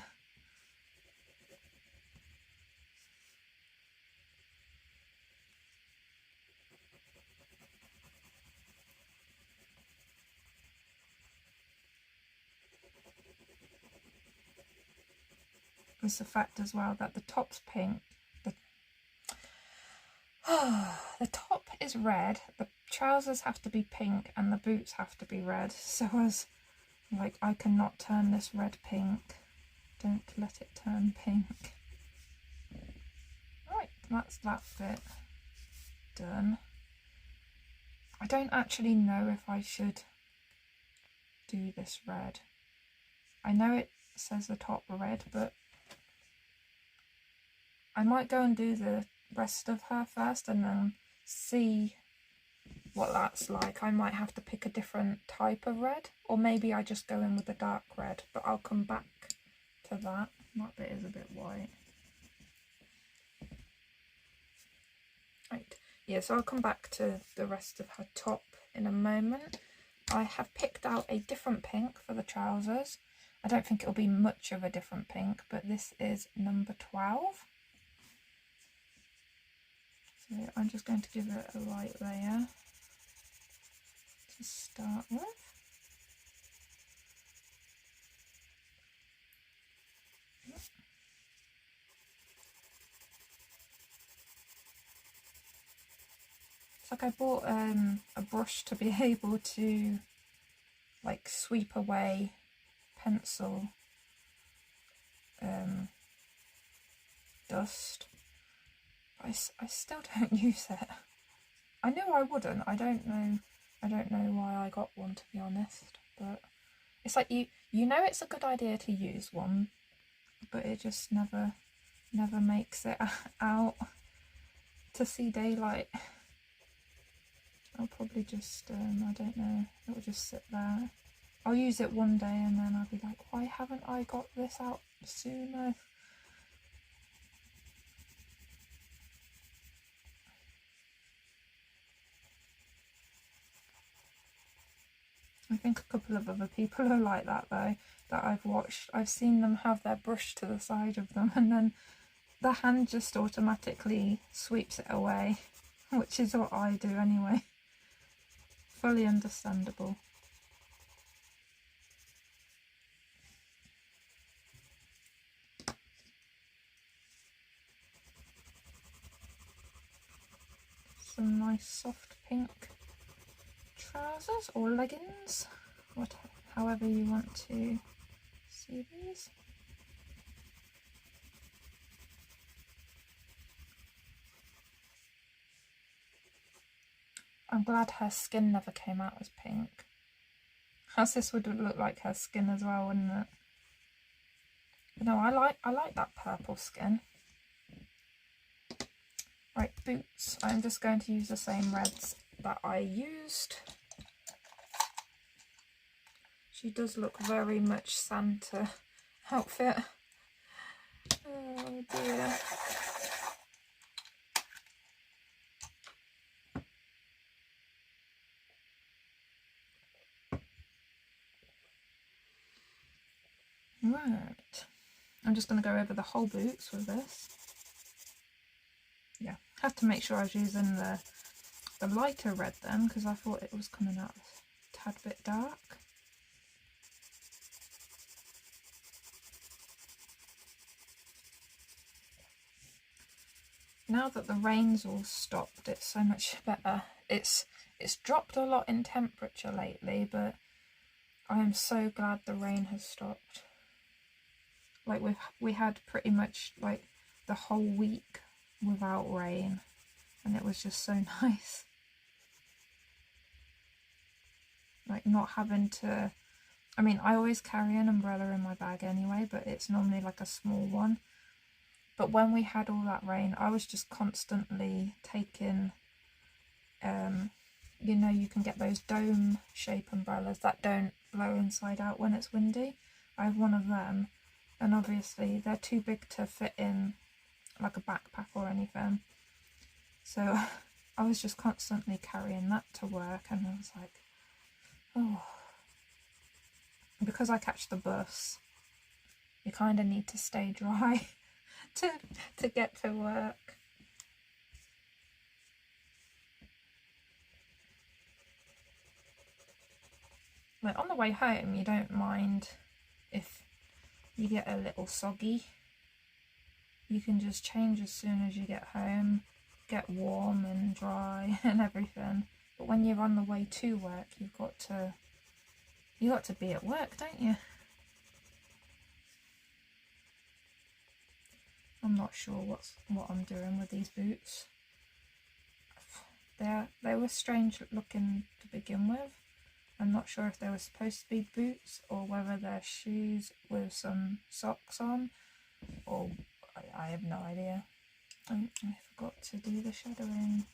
There's the fact as well that the top's pink. The top is red, the trousers have to be pink and the boots have to be red. So as like, I cannot turn this red pink. Don't let it turn pink. Right, that's that bit done. I don't actually know if I should do this red. I know it says the top red, but I might go and do the rest of her first and then see what that's like. I might have to pick a different type of red, or maybe I just go in with the dark red, but I'll come back to that. That bit is a bit white. Right, yeah, so I'll come back to the rest of her top in a moment. I have picked out a different pink for the trousers. I don't think it'll be much of a different pink, but this is number 12. So I'm just going to give it a light layer to start with. It's like I bought a brush to be able to like sweep away pencil dust. I still don't use it. I knew I wouldn't. I don't know why I got one, to be honest, but it's like you know it's a good idea to use one, but it just never makes it out to see daylight. I'll probably just I don't know, it'll just sit there. I'll use it one day and then I'll be like, why haven't I got this out sooner? I think a couple of other people are like that though, that I've watched. I've seen them have their brush to the side of them and then the hand just automatically sweeps it away, which is what I do anyway. Fully understandable. some nice soft pink trousers or leggings, however you want to see these. I'm glad her skin never came out as pink, as this would look like her skin as well, wouldn't it? But no, I like that purple skin. Right, boots. I'm just going to use the same reds that I used. She does look very much Santa outfit. Oh dear. Right, I'm just going to go over the whole boots with this. Yeah, have to make sure I was using the lighter red then, because I thought it was coming out a tad bit dark. Now that the rain's all stopped, it's so much better. It's dropped a lot in temperature lately, but I am so glad the rain has stopped. Like we had pretty much like the whole week without rain, and it was just so nice. Like not having to, I mean, I always carry an umbrella in my bag anyway, but it's normally like a small one. But when we had all that rain, I was just constantly taking, you know, you can get those dome shape umbrellas that don't blow inside out when it's windy. I have one of them, and obviously they're too big to fit in like a backpack or anything. So I was just constantly carrying that to work, and I was like, oh. Because I catch the bus, you kind of need to stay dry to get to work. Like on the way home, you don't mind if you get a little soggy. You can just change as soon as you get home, get warm and dry and everything. But when you're on the way to work, you got to be at work, don't you? I'm not sure what I'm doing with these boots. They were strange looking to begin with. I'm not sure if they were supposed to be boots or whether they're shoes with some socks on, or I have no idea. I forgot to do the shadowing.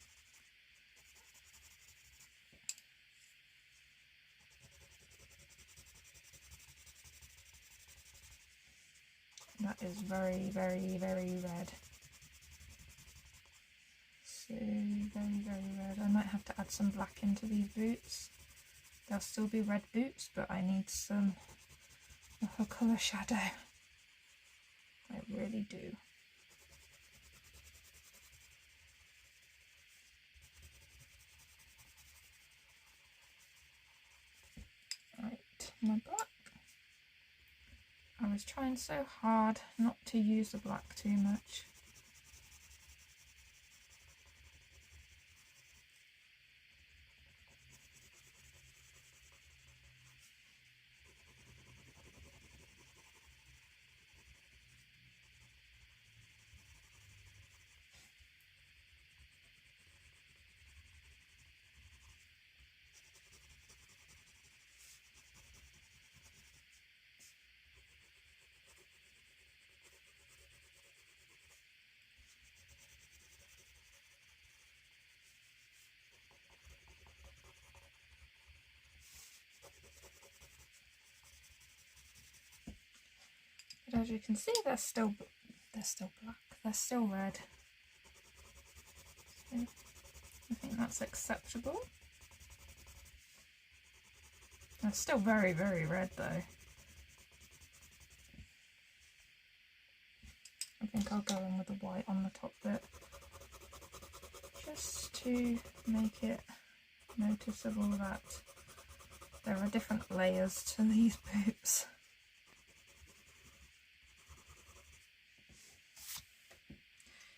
That is very, very, very red. So very, very red. I might have to add some black into these boots. They'll still be red boots, but I need some of a colour shadow. I really do. Right, my black. I was trying so hard not to use the black too much. But as you can see, they're still black. They're still red. So I think that's acceptable. They're still very, very red though. I think I'll go in with the white on the top bit, just to make it noticeable that there are different layers to these boots.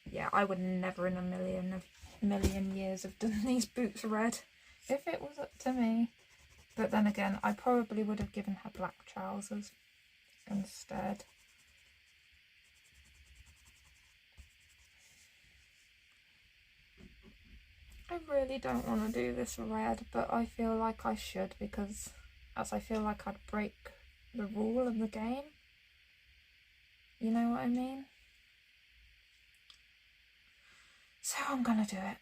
Yeah, I would never in a million have million years have done these boots red if it was up to me. But then again, I probably would have given her black trousers instead. I really don't want to do this red, but I feel like I should, because as I feel like I'd break the rule of the game. You know what I mean? So I'm going to do it.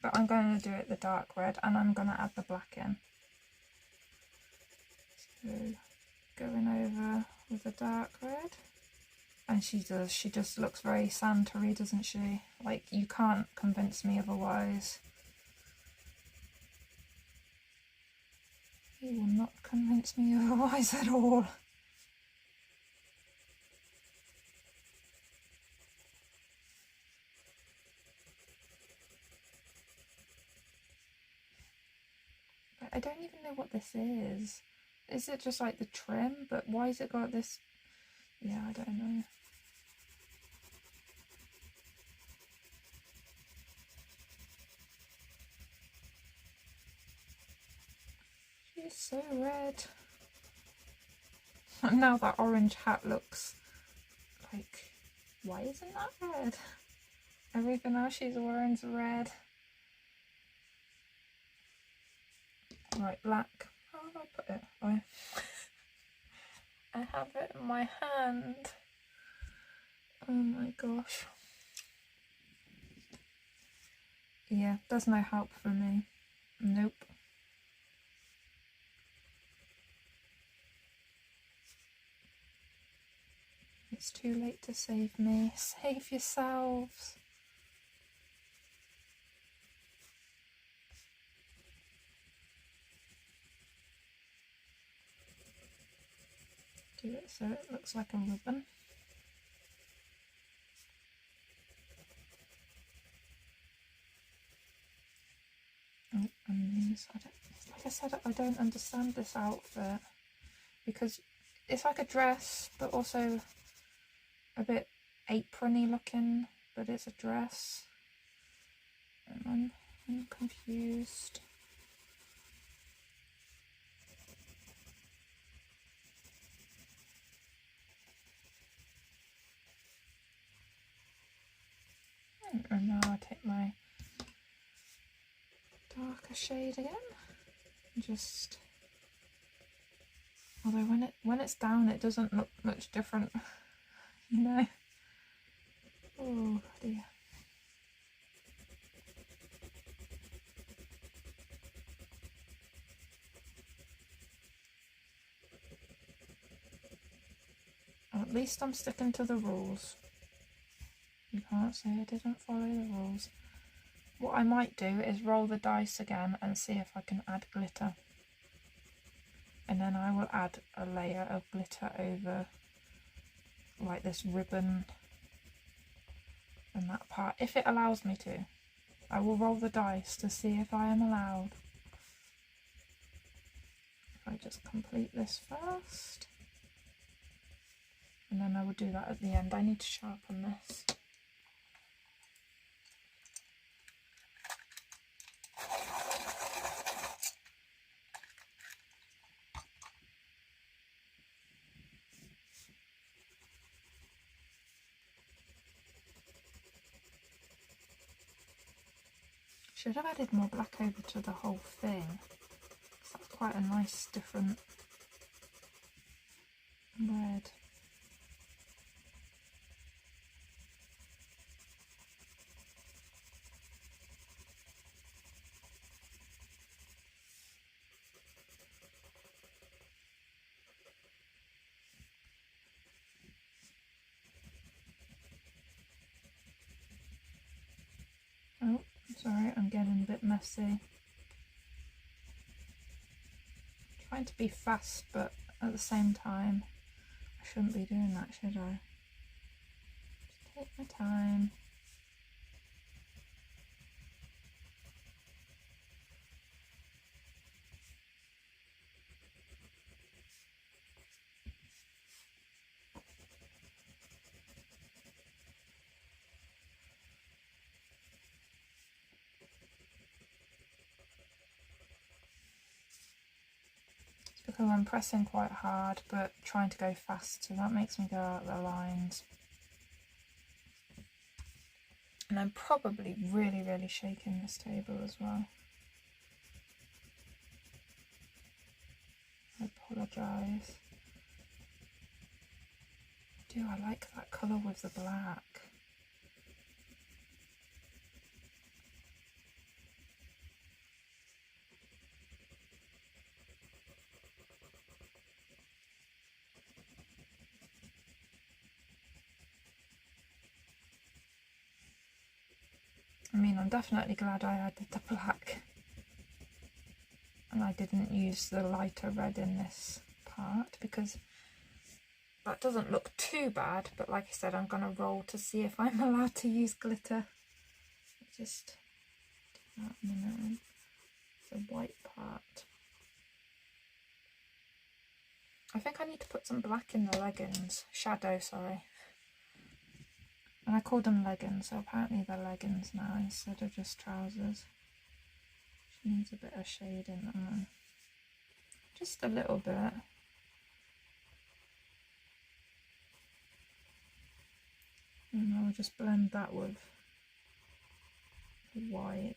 But I'm going to do it the dark red, and I'm going to add the black in. So going over with the dark red. And she just looks very Santory, doesn't she? Like, you can't convince me otherwise. You will not convince me otherwise at all. But I don't even know what this is. Is it just like the trim? But why has it got this? Yeah, I don't know. She's so red. Now that orange hat looks like, why isn't that red? Everything else she's wearing's red. Right, black. How do I put it? I have it in my hand. Oh my gosh. Yeah, there's no help for me. Nope. It's too late to save me. Save yourselves. Do it so it looks like a ribbon. Oh, and these, like I said, I don't understand this outfit, because it's like a dress, but also a bit apron-y looking, but it's a dress. And I'm confused. And now I take my darker shade again. Just, although when it's down, it doesn't look much different, you know. Oh dear. At least I'm sticking to the rules. You can't say I didn't follow the rules. What I might do is roll the dice again and see if I can add glitter. And then I will add a layer of glitter over like this ribbon and that part, if it allows me to. I will roll the dice to see if I am allowed. If I just complete this first. And then I will do that at the end. I need to sharpen this. Should have added more black over to the whole thing. That's quite a nice different red. Oh, sorry, I'm getting a bit messy. Trying to be fast, but at the same time, I shouldn't be doing that, should I? Just take my time. Oh, I'm pressing quite hard but trying to go fast, so that makes me go out the lines. And I'm probably really shaking this table as well. I apologise. Do I like that colour with the black? I mean, I'm definitely glad I added the black and I didn't use the lighter red in this part, because that doesn't look too bad, but like I said, I'm going to roll to see if I'm allowed to use glitter. Just do that in a minute. The white part. I think I need to put some black in the leggings. Shadow, sorry. And I called them leggings, so apparently they're leggings now instead of just trousers. She needs a bit of shade in them. Just a little bit. And I'll just blend that with the white.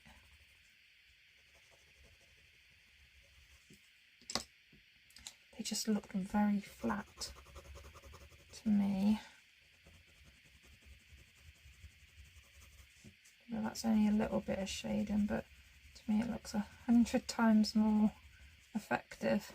They just looked very flat to me. Well, that's only a little bit of shading, but to me it looks 100 times more effective.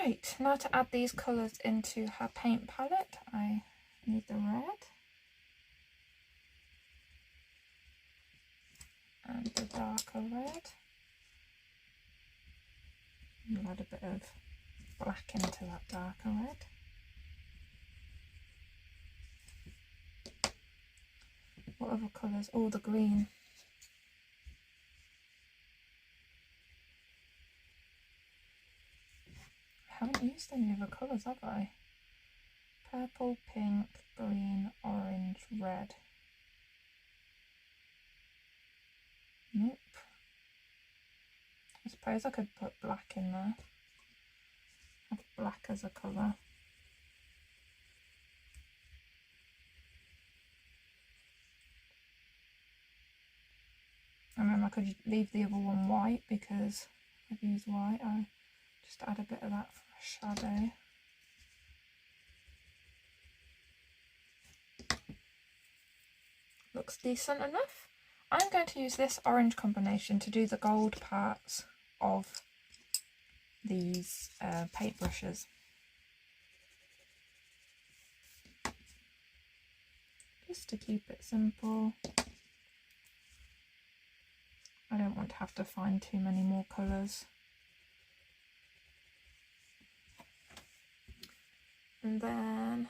Right, now to add these colours into her paint palette, I need the red and the darker red. I'll add a bit of black into that darker red. What other colours? Oh, the green. I haven't used any other colours, have I? Purple, pink, green, orange, red. Nope. I suppose I could put black in there. Have black as a colour. And then I could leave the other one white because I've used white. I'll just add a bit of that for a shadow. Looks decent enough. I'm going to use this orange combination to do the gold parts of these paintbrushes. Just to keep it simple. I don't want to have to find too many more colours. And then,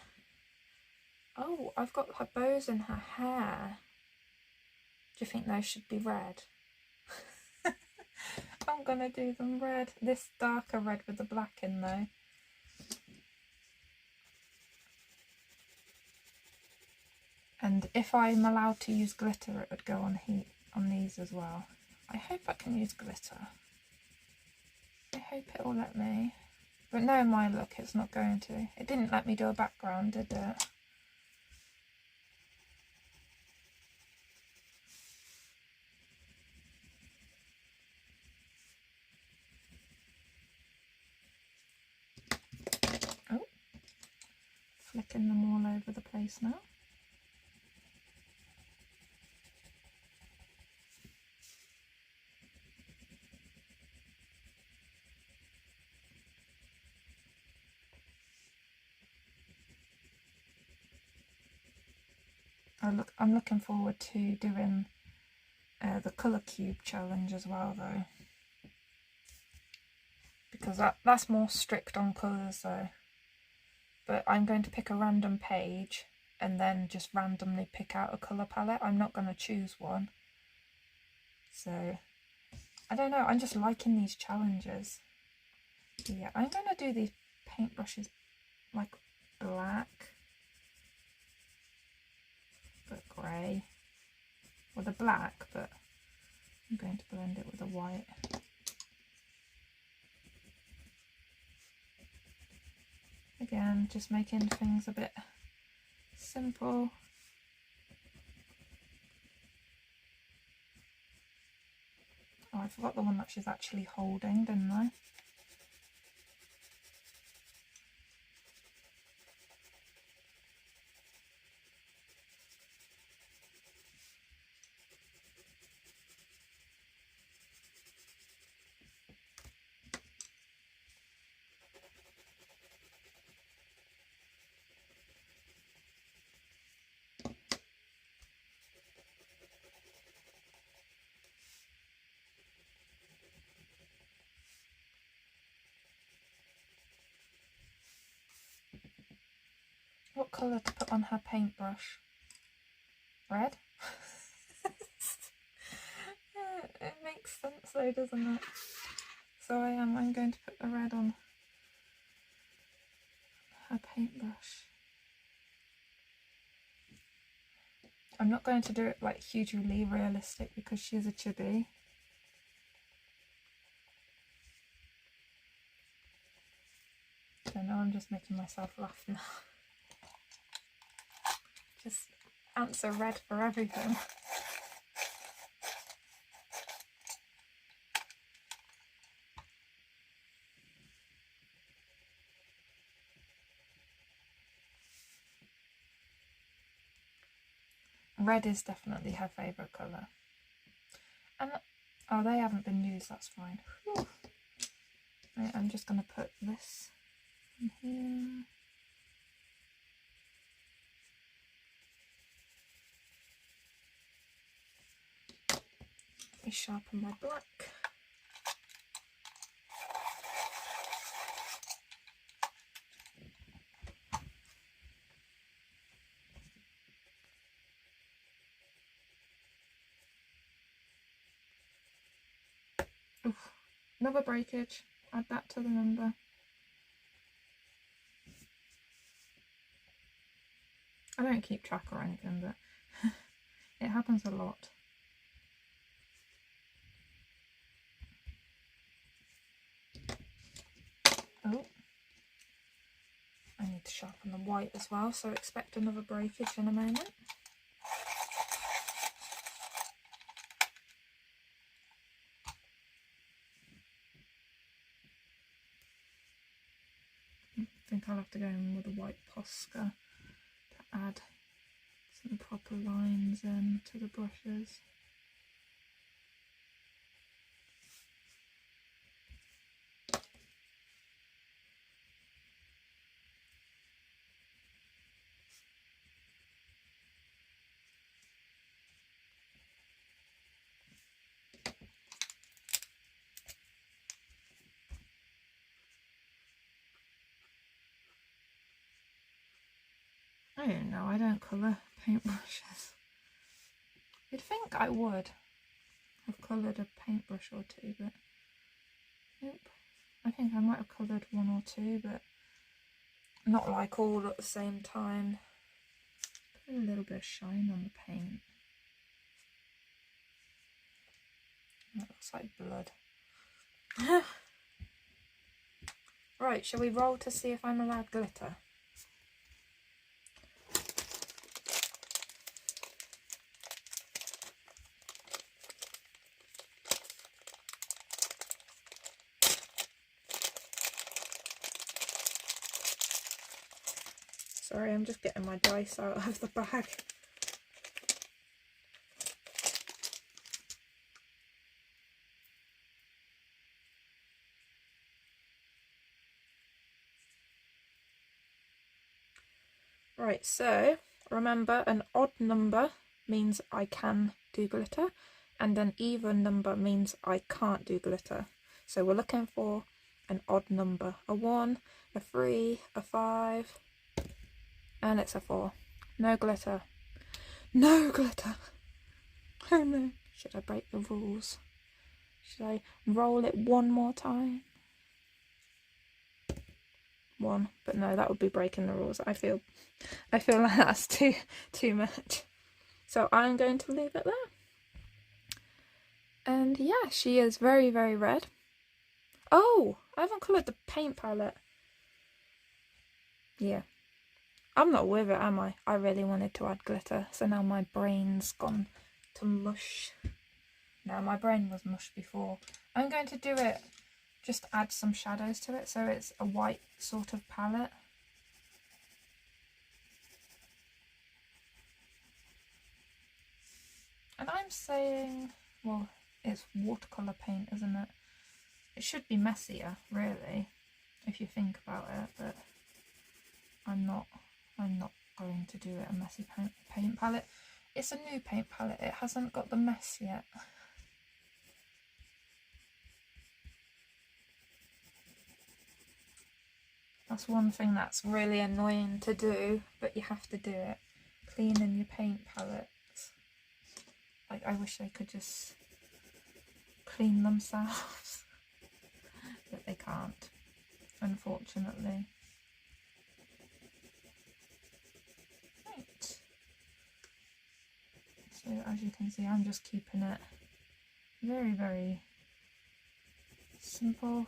oh, I've got her bows in her hair. Do you think those should be red? I'm gonna do them red. This darker red with the black in though. And if I'm allowed to use glitter, it would go on these as well. I hope I can use glitter. I hope it will let me. But no, my look, it's not going to. It didn't let me do a background, did it? Oh, flicking them all over the place now. I'm looking forward to doing the colour cube challenge as well though, because that's more strict on colours though. But I'm going to pick a random page and then just randomly pick out a colour palette. I'm not going to choose one. So I don't know, I'm just liking these challenges. Yeah, I'm going to do these paintbrushes like black, but grey. Or the black, but I'm going to blend it with the white. Again, just making things a bit simple. Oh, I forgot the one that she's actually holding, didn't I? What colour to put on her paintbrush? Red? It makes sense though, doesn't it? So I'm going to put the red on her paintbrush. I'm not going to do it like hugely realistic because she's a chibi. So now I'm just making myself laugh now. Just answer red for everything. Red is definitely her favourite colour. And oh, they haven't been used, that's fine. Whew. Right, I'm just going to put this in here. Let me sharpen my black. Oof. Another breakage, add that to the number. I don't keep track or anything, but it happens a lot. Oh, I need to sharpen the white as well, so expect another breakage in a moment. I think I'll have to go in with a white Posca to add some proper lines in to the brushes. I don't know, I don't colour paintbrushes. You'd think I would have coloured a paintbrush or two, but nope. I think I might have coloured one or two, but not like all at the same time. Put a little bit of shine on the paint. That looks like blood. Right, shall we roll to see if I'm allowed glitter? Sorry, I'm just getting my dice out of the bag. Right, so remember, an odd number means I can do glitter, and an even number means I can't do glitter. So we're looking for an odd number, a 1, a 3, a 5, and it's a 4. No glitter. No glitter. Oh no. Should I break the rules? Should I roll it one more time? one, but no, that would be breaking the rules. I feel like that's too much. So I'm going to leave it there. And yeah, she is very, very red. Oh, I haven't coloured the paint palette. Yeah. I'm not with it, am I? I really wanted to add glitter, so now my brain's gone to mush. No, my brain was mush before. I'm going to do it, just add some shadows to it, so it's a white sort of palette. And I'm saying, well, it's watercolour paint, isn't it? It should be messier, really, if you think about it, but I'm not going to do it a messy paint palette. It's a new paint palette, it hasn't got the mess yet. That's one thing that's really annoying to do, but you have to do it. Cleaning your paint palettes. Like, I wish they could just clean themselves, but they can't, unfortunately. Right. So as you can see, I'm just keeping it very, very simple.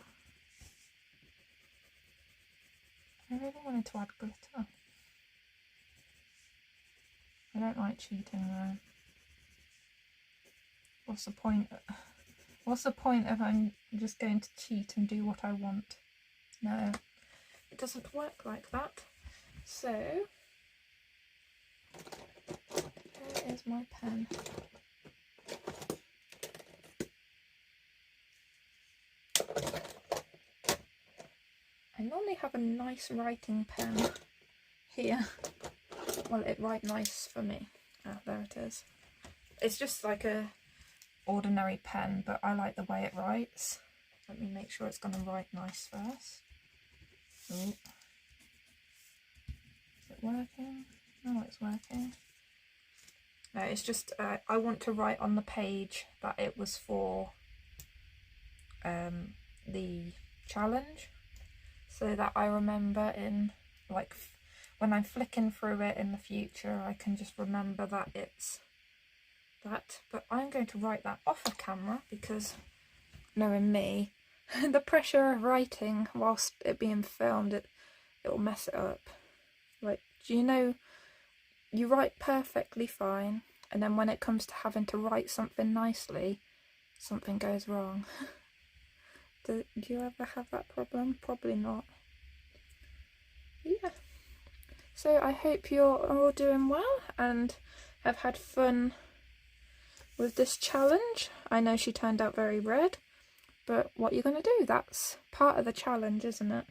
I really wanted to add glitter. I don't like cheating though. What's the point? What's the point if I'm just going to cheat and do what I want? No, it doesn't work like that. So, here is my pen. I normally have a nice writing pen here. Well, it writes nice for me. Ah, there it is. It's just like a ordinary pen, but I like the way it writes. Let me make sure it's going to write nice first. Ooh. Is it working? No, it's working. No, it's just I want to write on the page that it was for the challenge, so that I remember in, like, when I'm flicking through it in the future, I can just remember that it's that. But I'm going to write that off of camera because, knowing me, the pressure of writing whilst it being filmed, it will mess it up. Like, do you know, you write perfectly fine, and then when it comes to having to write something nicely, something goes wrong. Do you ever have that problem? Probably not. Yeah. So I hope you're all doing well and have had fun with this challenge. I know she turned out very red, but what you're going to do, that's part of the challenge, isn't it?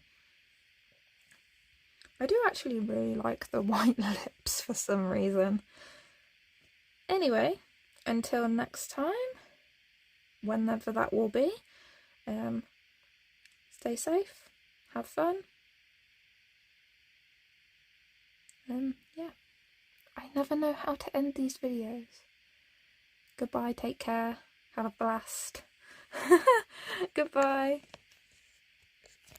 I do actually really like the white lips for some reason. Anyway, until next time, whenever that will be, stay safe, have fun. Yeah, I never know how to end these videos. Goodbye, take care, have a blast. Goodbye.